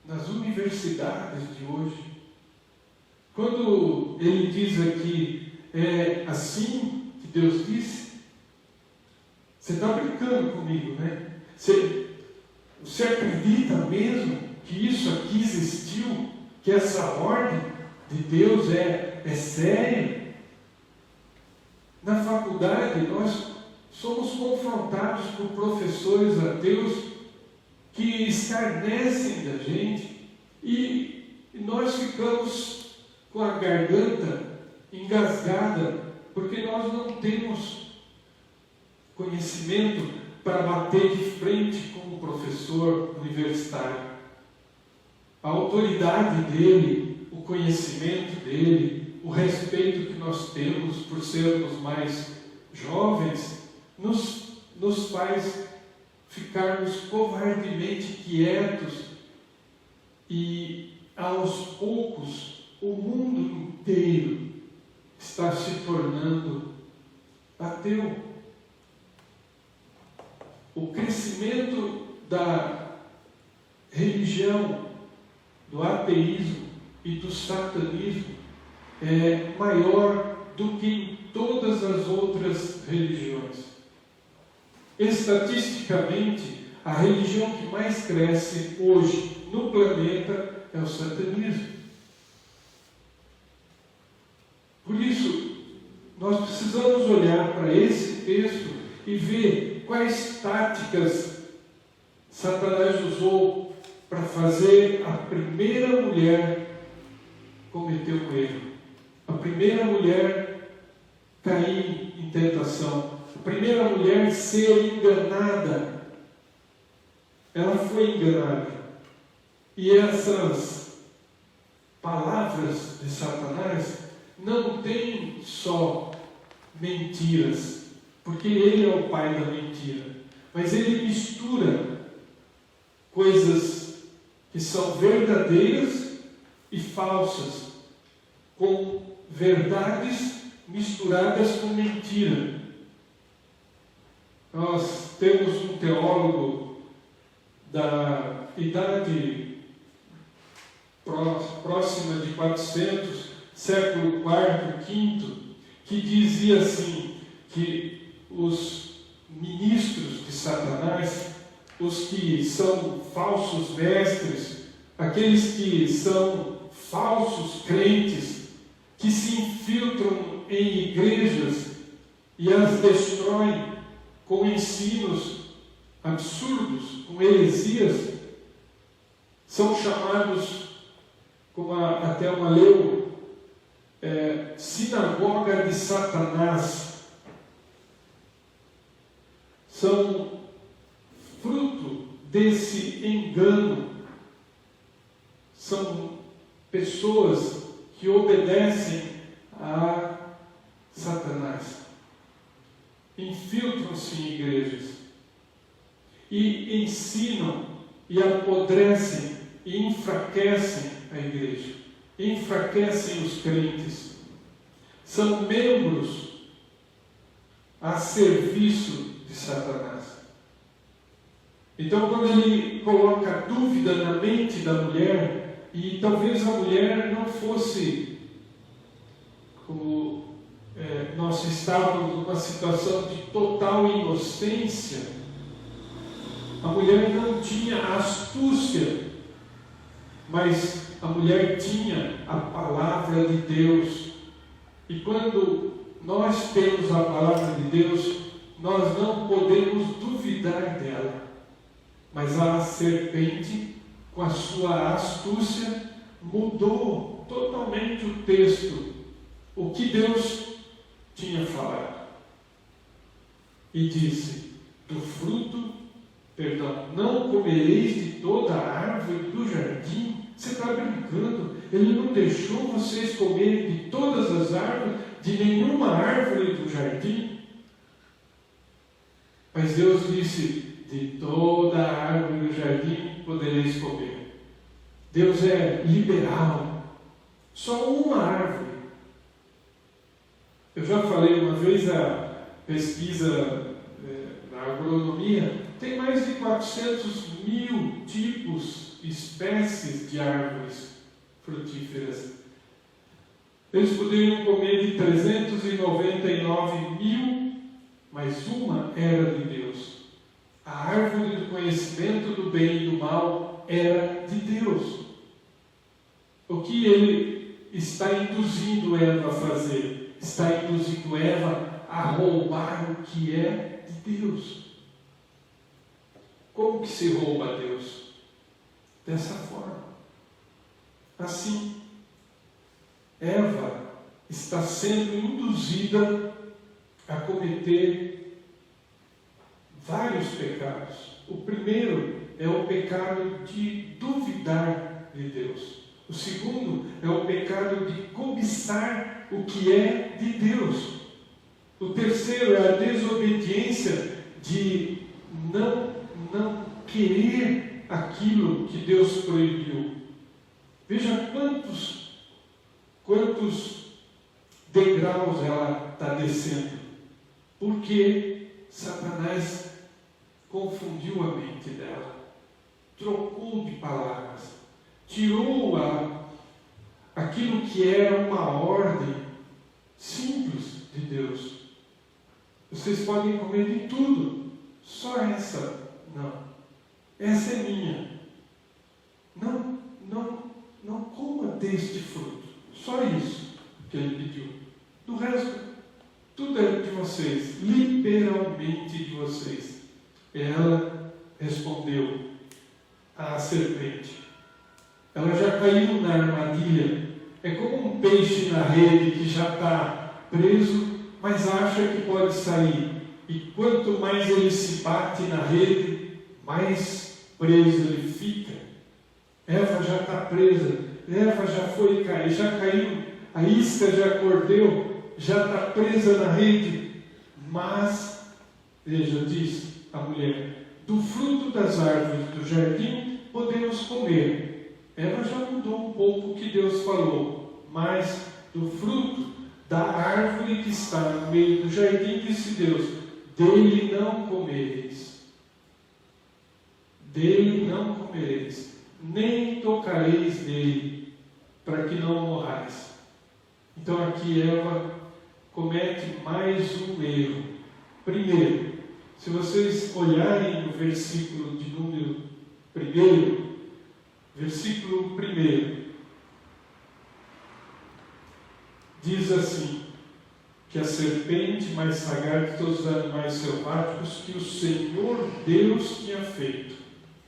nas universidades de hoje. Quando ele diz aqui, é assim que Deus disse, você está brincando comigo, né? Você acredita mesmo que isso aqui existiu? Que essa ordem de Deus é séria? Na faculdade, nós somos confrontados por professores ateus que escarnecem da gente e nós ficamos com a garganta engasgada porque nós não temos conhecimento para bater de frente com o professor universitário. A autoridade dele, o conhecimento dele, o respeito que nós temos por sermos mais jovens, nos faz ficarmos covardemente quietos e, aos poucos, o mundo inteiro está se tornando ateu. O crescimento da religião, do ateísmo e do satanismo é maior do que em todas as outras religiões. Estatisticamente, a religião que mais cresce hoje no planeta é o satanismo. Por isso, nós precisamos olhar para esse texto e ver quais táticas Satanás usou para fazer a primeira mulher cometer um erro. A primeira mulher cair em tentação. A primeira mulher ser enganada. Ela foi enganada. E essas palavras de Satanás não têm só mentiras, porque ele é o pai da mentira, mas ele mistura coisas que são verdadeiras e falsas com verdades misturadas com mentira. Nós temos um teólogo da idade próxima de 400, século IV, V, que dizia assim, que os ministros de Satanás, os que são falsos mestres, aqueles que são falsos crentes, que se infiltram em igrejas e as destroem com ensinos absurdos, com heresias, são chamados, como a Thelma leu, sinagoga de Satanás. São fruto desse engano. São pessoas que obedecem a Satanás. Infiltram-se em igrejas e ensinam e apodrecem e enfraquecem a igreja, enfraquecem os crentes. São membros a serviço de Satanás. Então, quando ele coloca dúvida na mente da mulher, e talvez a mulher não fosse, como nós estávamos numa situação de total inocência, a mulher não tinha astúcia, mas a mulher tinha a palavra de Deus. E quando nós temos a palavra de Deus, nós não podemos duvidar dela. Mas a serpente, com a sua astúcia, mudou totalmente o texto, o que Deus tinha falado. E disse, não comereis de toda a árvore do jardim. Você está brincando? Ele não deixou vocês comerem de todas as árvores, de nenhuma árvore do jardim. Mas Deus disse, de toda a árvore do jardim podereis comer. Deus é liberal. Só uma árvore. Eu já falei uma vez, a pesquisa na agronomia tem mais de 400.000 tipos, espécies de árvores frutíferas. Eles poderiam comer de 399.000, mas uma era de Deus. A árvore do conhecimento do bem e do mal era de Deus. O que ele está induzindo Eva a fazer? Está induzindo Eva a roubar o que é de Deus. Como que se rouba a Deus? Dessa forma. Assim, Eva está sendo induzida a cometer vários pecados. O primeiro é o pecado de duvidar de Deus. O segundo é o pecado de cobiçar o que é de Deus. O terceiro é a desobediência de não querer aquilo que Deus proibiu. Veja quantos degraus ela está descendo. Porque Satanás confundiu a mente dela, trocou de palavras, tirou aquilo que era uma ordem simples de Deus. Vocês podem comer de tudo, só essa não. Essa é minha. Não coma deste fruto. Só isso que ele pediu. Do resto, tudo é de vocês, literalmente de vocês. Ela respondeu à serpente. Ela já caiu na armadilha. É como um peixe na rede que já está preso, mas acha que pode sair. E quanto mais ele se bate na rede, mais preso ele fica. Eva já está presa. Eva já foi cair, já caiu. A isca já mordeu, já está presa na rede. Mas, veja, diz a mulher, do fruto das árvores do jardim podemos comer. Eva já mudou um pouco o que Deus falou, mas do fruto da árvore que está no meio do jardim, disse Deus, dele não comereis. Dele não comereis, nem tocareis nele, para que não morrais. Então aqui Eva comete mais um erro. Primeiro, se vocês olharem no versículo de número 1, versículo 1, diz assim, que a serpente mais sagaz de todos os animais selváticos que o Senhor Deus tinha feito.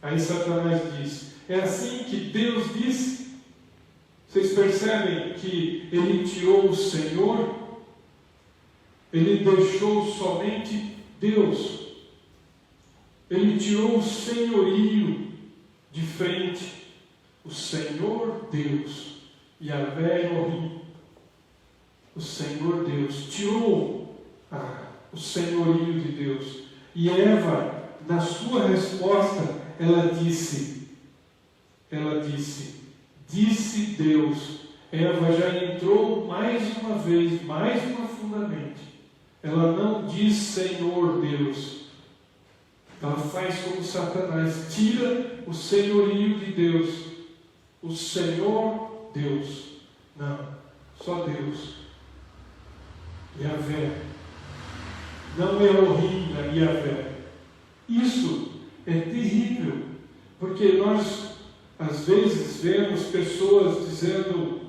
Aí Satanás diz, é assim que Deus disse? Vocês percebem que ele tirou o Senhor? Ele deixou somente Deus. Ele tirou o senhorio de frente. O Senhor Deus. Yahvé Elohim. O Senhor Deus tirou o senhorio de Deus. E Eva, na sua resposta, ela disse, disse Deus. Eva já entrou mais uma vez, mais profundamente. Ela não diz Senhor Deus. Ela faz como Satanás, tira o senhorio de Deus. O Senhor Deus. Não, só Deus. Yahvé. Não Elohim, Yahvé. Isso é terrível, porque nós, às vezes, vemos pessoas dizendo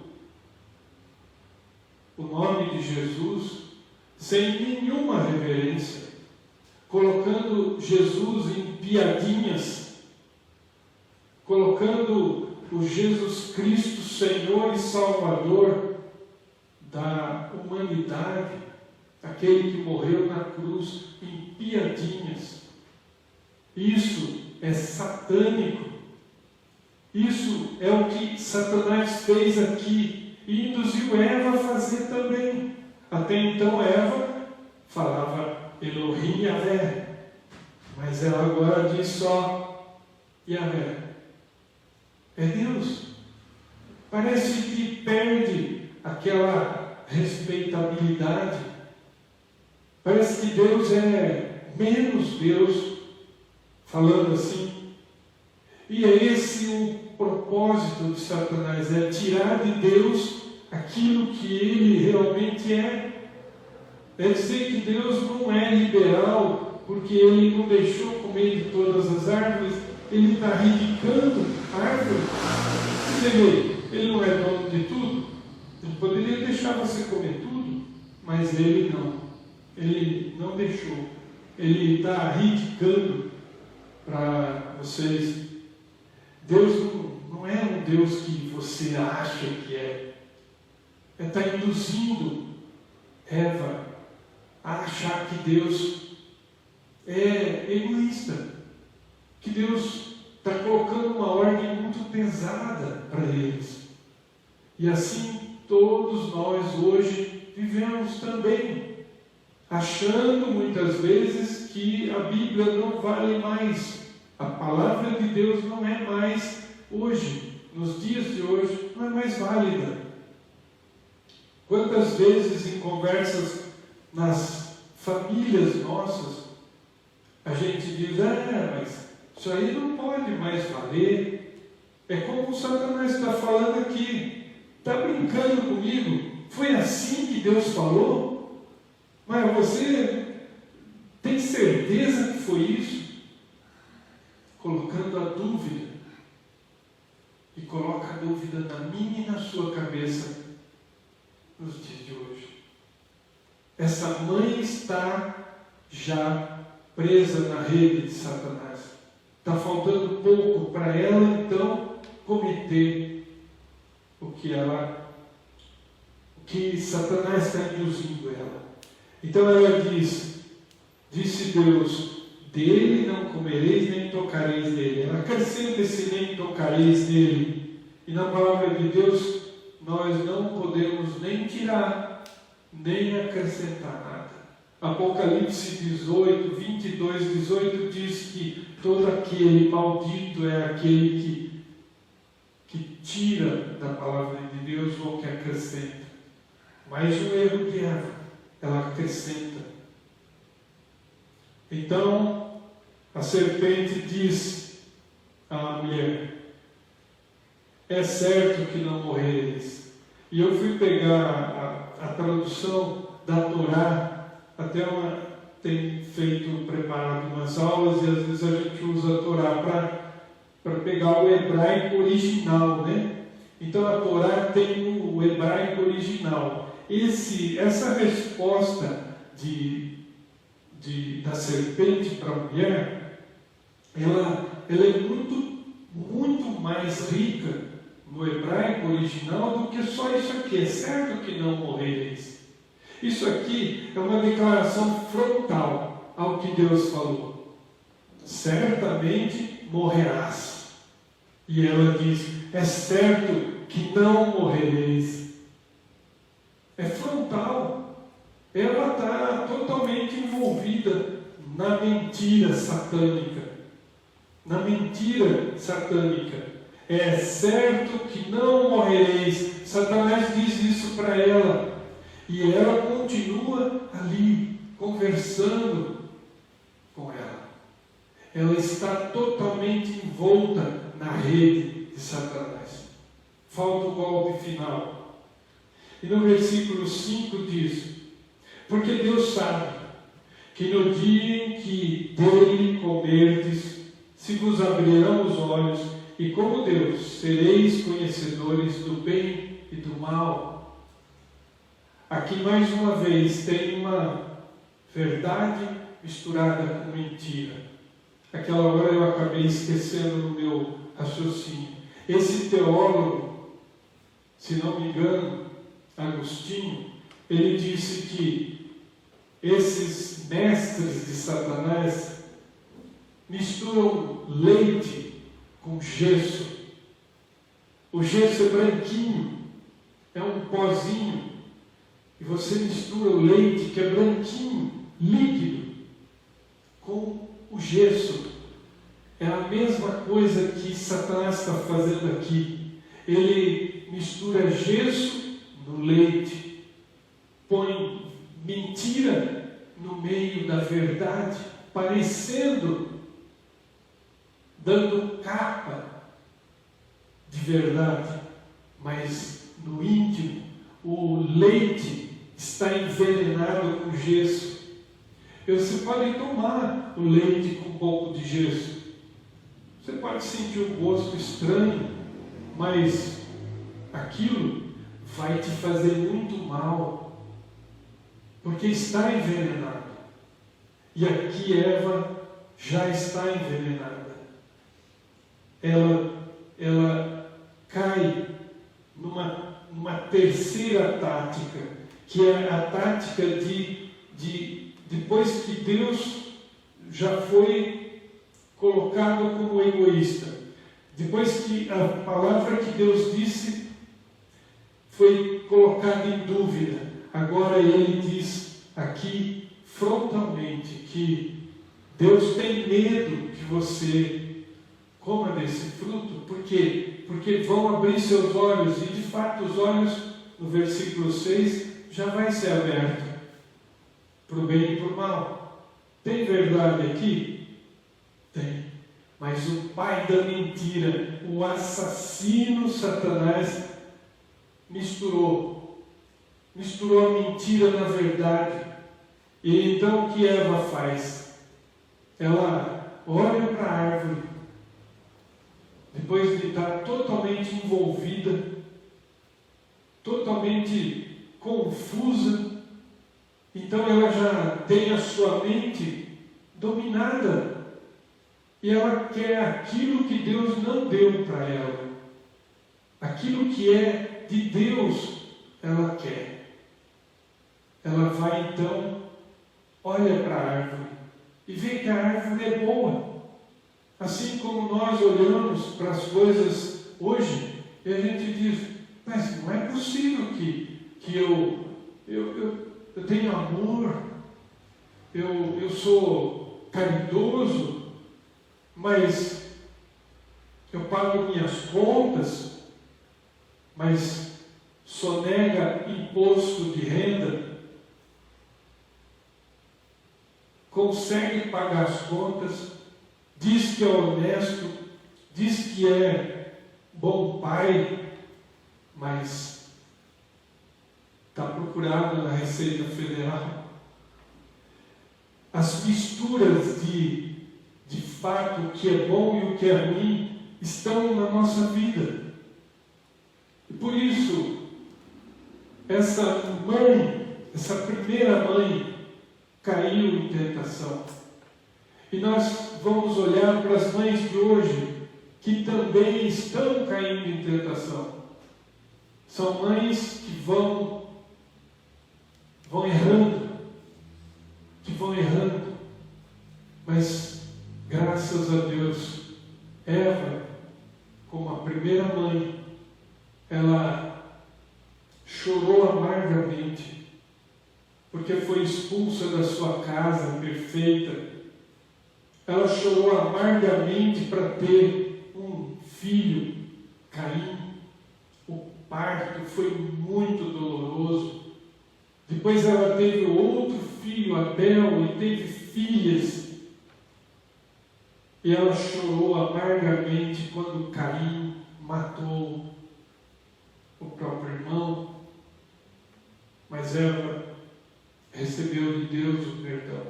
o nome de Jesus sem nenhuma reverência, colocando Jesus em piadinhas, colocando o Jesus Cristo, Senhor e Salvador da humanidade, aquele que morreu na cruz, em piadinhas. Isso é satânico. Isso é o que Satanás fez aqui e induziu Eva a fazer também. Até então Eva falava Elohim Yahvé, mas ela agora diz só Yahvé. É Deus. Parece que perde aquela respeitabilidade. Parece que Deus é menos Deus, falando assim. E é esse o propósito de Satanás, é tirar de Deus aquilo que ele realmente é. É dizer que Deus não é liberal, porque ele não deixou comer de todas as árvores, ele está ridicando a árvore. Você vê, ele não é dono de tudo, ele poderia deixar você comer tudo, mas ele não. Ele não deixou. Ele está ridicando para vocês. Deus não é um Deus que você acha que é. Está induzindo Eva a achar que Deus é egoísta, que Deus está colocando uma ordem muito pesada para eles. E assim todos nós hoje vivemos também, achando muitas vezes que a Bíblia não vale mais. A palavra de Deus não é mais hoje, nos dias de hoje, não é mais válida. Quantas vezes em conversas nas famílias nossas, a gente diz, mas isso aí não pode mais valer. É como o Satanás está falando aqui. Está brincando comigo? Foi assim que Deus falou? Mas você tem certeza que foi isso? Colocando a dúvida. E coloca a dúvida na minha e na sua cabeça nos dias de hoje. Essa mãe está já presa na rede de Satanás. Está faltando pouco para ela, então, cometer o que Satanás está induzindo ela. Então ela diz, disse Deus, dele não comereis nem tocareis nele. Ela acrescenta esse nem tocareis nele. E na palavra de Deus, nós não podemos nem tirar, nem acrescentar nada. Apocalipse 18, 22, 18 diz que todo aquele maldito é aquele que tira da palavra de Deus ou que acrescenta. Mais um erro de Eva, ela acrescenta. Então, a serpente diz à mulher, é certo que não morrereis. E eu fui pegar a tradução da Torá, até tem preparado umas aulas, e às vezes a gente usa a Torá para pegar o hebraico original, né? Então a Torá tem o hebraico original. Essa resposta da serpente para a mulher, ela é muito mais rica no hebraico original do que só isso aqui. É certo que não morrereis. Isso aqui é uma declaração frontal ao que Deus falou. Certamente morrerás. E ela diz, é certo que não morrereis. É frontal. Ela está totalmente envolvida na mentira satânica. Na mentira satânica. É certo que não morrereis. Satanás diz isso para ela. E ela continua ali, conversando com ela. Ela está totalmente envolta na rede de Satanás. Falta o golpe final. E no versículo 5 diz, porque Deus sabe que no dia em que dele comerdes, se vos abrirão os olhos, e como Deus, sereis conhecedores do bem e do mal. Aqui mais uma vez tem uma verdade misturada com mentira. Aquela hora eu acabei esquecendo no meu raciocínio. Esse teólogo, se não me engano, Agostinho, ele disse que esses mestres de Satanás misturam leite com gesso. O gesso é branquinho, é um pozinho, e você mistura o leite, que é branquinho, líquido, com o gesso. É a mesma coisa que Satanás está fazendo aqui. Ele mistura gesso no leite, põe mentira no meio da verdade, parecendo, dando capa de verdade, mas no íntimo o leite está envenenado com gesso. Você pode tomar o leite com um pouco de gesso, você pode sentir um gosto estranho, mas aquilo vai te fazer muito mal, porque está envenenado. E aqui Eva já está envenenada. Ela cai numa terceira tática, que é a tática de depois que Deus já foi colocado como egoísta, depois que a palavra que Deus disse foi colocada em dúvida, agora ele diz aqui frontalmente que Deus tem medo que você coma desse fruto. Por quê? Porque vão abrir seus olhos, e de fato os olhos, no versículo 6, já vai ser aberto para o bem e para o mal. Tem verdade aqui? Tem. Mas o pai da mentira, o assassino Satanás, misturou a mentira na verdade. E então o que Eva faz? Ela olha para a árvore, depois de estar totalmente envolvida, totalmente confusa, então ela já tem a sua mente dominada, e ela quer aquilo que Deus não deu para ela. Aquilo que é de Deus, ela quer. Ela vai então, olha para a árvore e vê que a árvore é boa. Assim como nós olhamos para as coisas hoje, e a gente diz, mas não é possível que eu tenho amor, eu sou caridoso, mas eu pago minhas contas, mas sonega imposto de renda, consegue pagar as contas, diz que é honesto, diz que é bom pai, mas está procurado na Receita Federal. As misturas de fato, o que é bom e o que é ruim, estão na nossa vida. E por isso, essa primeira mãe, caiu em tentação. E nós vamos olhar para as mães de hoje, que também estão caindo em tentação. São mães que vão errando, mas graças a Deus, Eva, como a primeira mãe, ela chorou amargamente, porque foi expulsa da sua casa perfeita. Ela chorou amargamente para ter um filho, Caim. O parto foi muito doloroso. Depois ela teve outro filho, Abel, e teve filhas. E ela chorou amargamente quando Caim matou o próprio irmão. Mas Eva recebeu de Deus o perdão.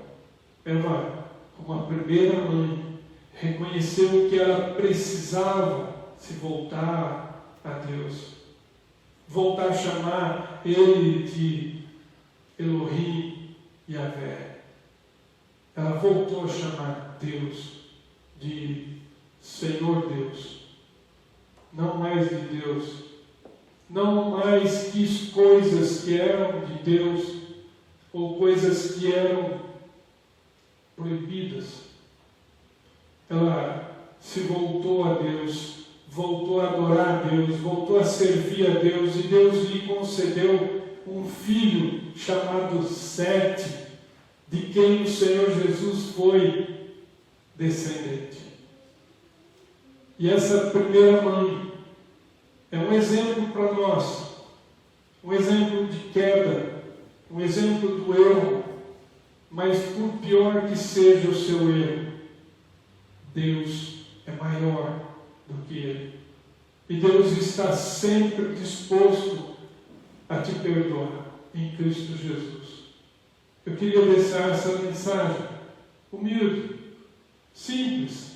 Eva, como a primeira mãe, reconheceu que ela precisava se voltar a Deus, voltar a chamar Ele de Elohim Yahvé. Ela voltou a chamar Deus de Senhor Deus, não mais de Deus, não mais quis coisas que eram de Deus ou coisas que eram proibidas. Ela se voltou a Deus, voltou a adorar a Deus, voltou a servir a Deus, e Deus lhe concedeu um filho chamado Sete, de quem o Senhor Jesus foi descendente. E essa primeira mãe é um exemplo para nós, um exemplo de queda, um exemplo do erro, mas por pior que seja o seu erro, Deus é maior do que ele. E Deus está sempre disposto a te perdoar em Cristo Jesus. Eu queria deixar essa mensagem humilde, simples,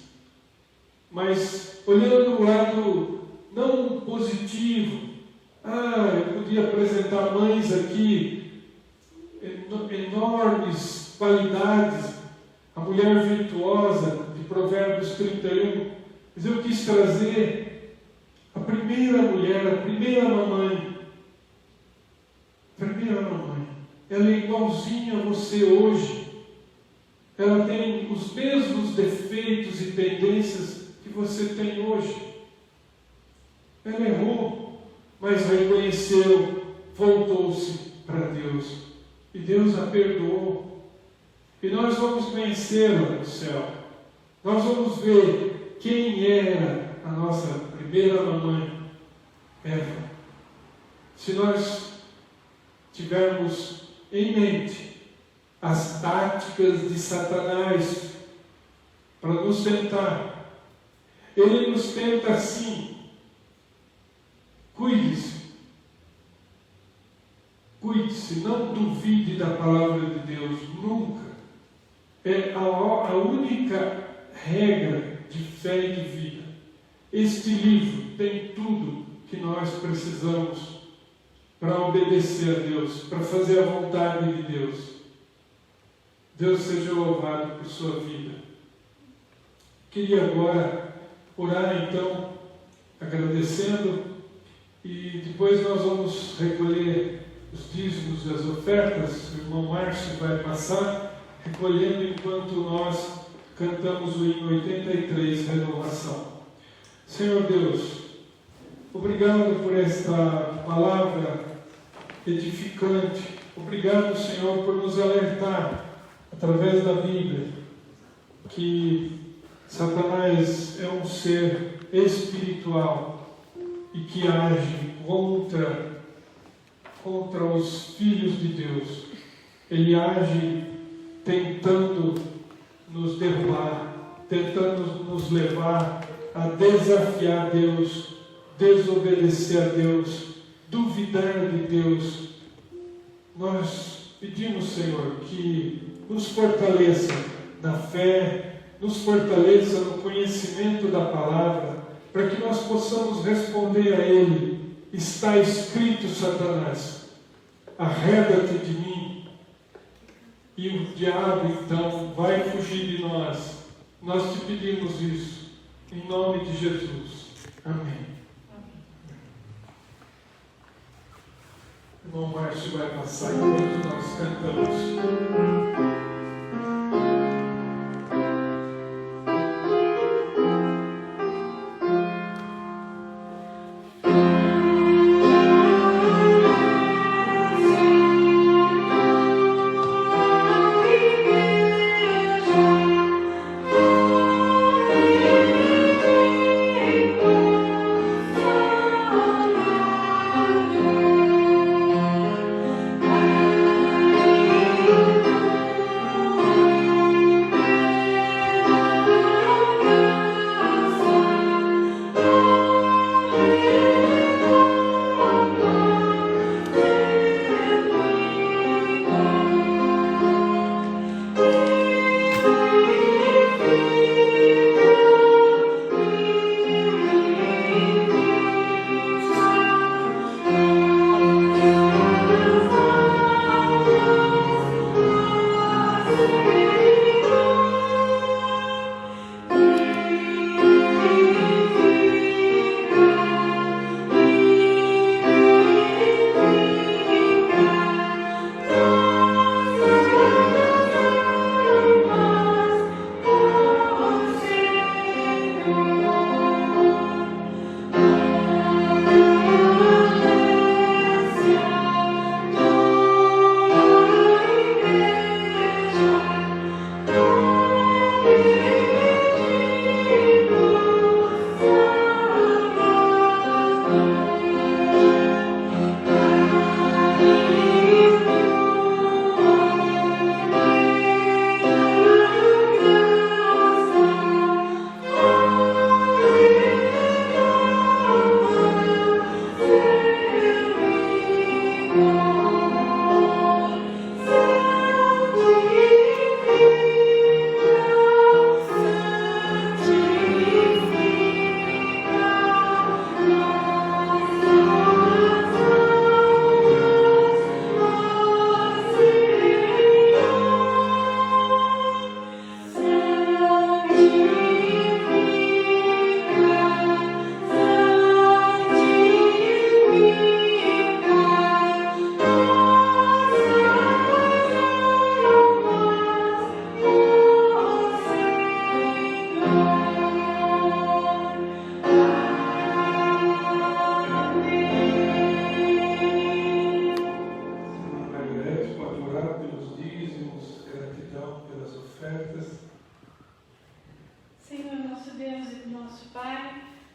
mas olhando o lado não positivo. Eu podia apresentar mães aqui, enormes qualidades, a mulher virtuosa de Provérbios 31, mas eu quis trazer a primeira mulher, a primeira mamãe. Ela é igualzinha a você hoje. Ela tem os mesmos defeitos e tendências que você tem hoje. Ela errou, mas reconheceu, voltou-se para Deus. E Deus a perdoou. E nós vamos conhecê-la no céu. Nós vamos ver quem era a nossa primeira mamãe, Eva. Se nós tivermos em mente as táticas de Satanás para nos tentar, ele nos tenta assim: cuide-se, não duvide da palavra de Deus, nunca. É a única regra de fé e de vida. Este livro tem tudo que nós precisamos para obedecer a Deus, para fazer a vontade de Deus. Deus seja louvado por sua vida. Queria agora orar então, agradecendo, e depois nós vamos recolher os dízimos e as ofertas. O irmão Márcio vai passar recolhendo enquanto nós cantamos o hino 83, Renovação. Senhor Deus, obrigado por esta palavra edificante. Obrigado, Senhor, por nos alertar através da Bíblia que Satanás é um ser espiritual e que age contra os filhos de Deus. Ele age tentando nos derrubar, tentando nos levar a desafiar Deus, desobedecer a Deus, duvidar de Deus. nós pedimos, Senhor, que nos fortaleça na fé, nos fortaleça no conhecimento da palavra, para que nós possamos responder a Ele. Está escrito, Satanás, arreda-te de mim. E o diabo, então, vai fugir de nós. Nós te pedimos isso, em nome de Jesus. Amém. O irmão Márcio vai passar enquanto nós cantamos.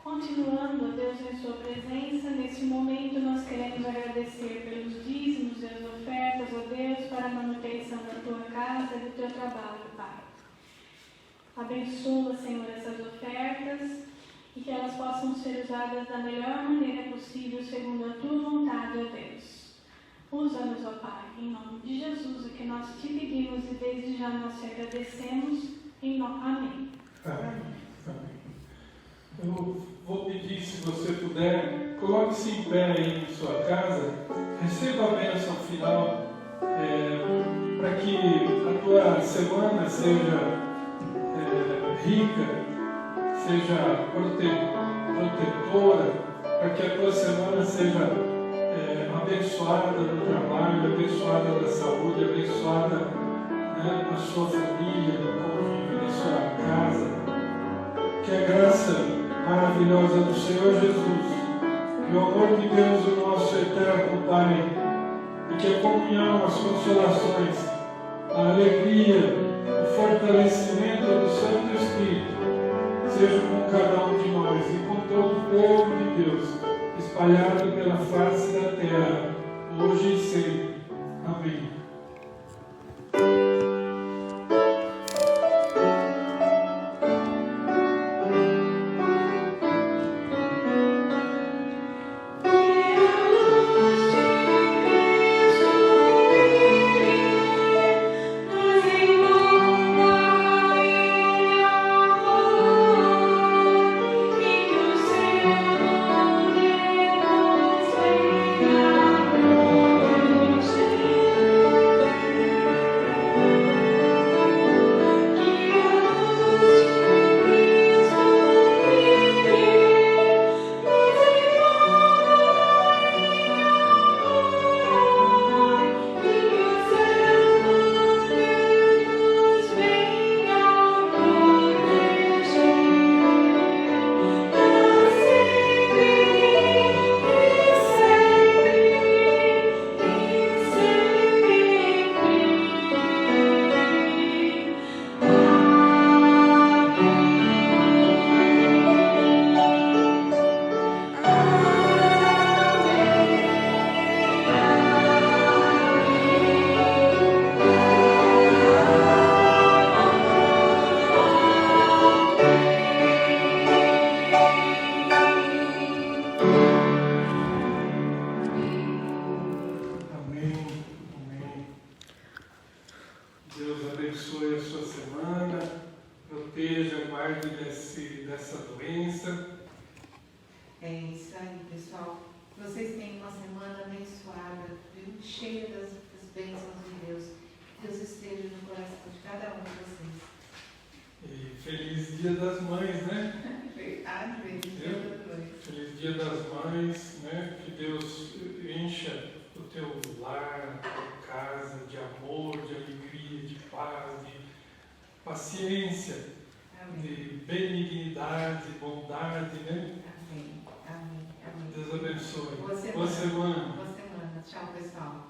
Continuando, ó Deus, em sua presença, nesse momento nós queremos agradecer pelos dízimos e as ofertas, ó Deus, para a manutenção da tua casa e do teu trabalho, Pai. Abençoa, Senhor, essas ofertas e que elas possam ser usadas da melhor maneira possível, segundo a tua vontade, ó Deus. Usa-nos, ó Pai, em nome de Jesus, o que nós te pedimos e desde já nós te agradecemos. Amém.
Amém. Eu vou pedir, se você puder, coloque-se em pé aí em sua casa, receba a bênção final, para que a tua semana seja rica, seja protetora, para que a tua semana seja abençoada no trabalho, abençoada na saúde, abençoada na sua família, no convívio da sua casa. Que a graça maravilhosa do Senhor Jesus, que o amor de Deus, o nosso eterno Pai, e que a comunhão, as consolações, a alegria, o fortalecimento do Santo Espírito seja com cada um de nós e com todo o povo de Deus, espalhado pela face da terra, hoje e sempre. Amém. guarde dessa doença.
É isso aí, pessoal. Vocês têm uma semana abençoada, viu? Cheia das bênçãos de Deus. Que Deus esteja no coração de cada um de vocês.
E feliz Dia das Mães, né?
Verdade, feliz Dia das Mães.
Feliz Dia das Mães, né? Que Deus encha o teu lar, a tua casa de amor, de alegria, de paz, de paciência,
Amém.
de benignidade, bondade, né?
Amém. Amém. Amém.
Deus abençoe.
Boa semana.
Boa semana.
Boa semana. Tchau, pessoal.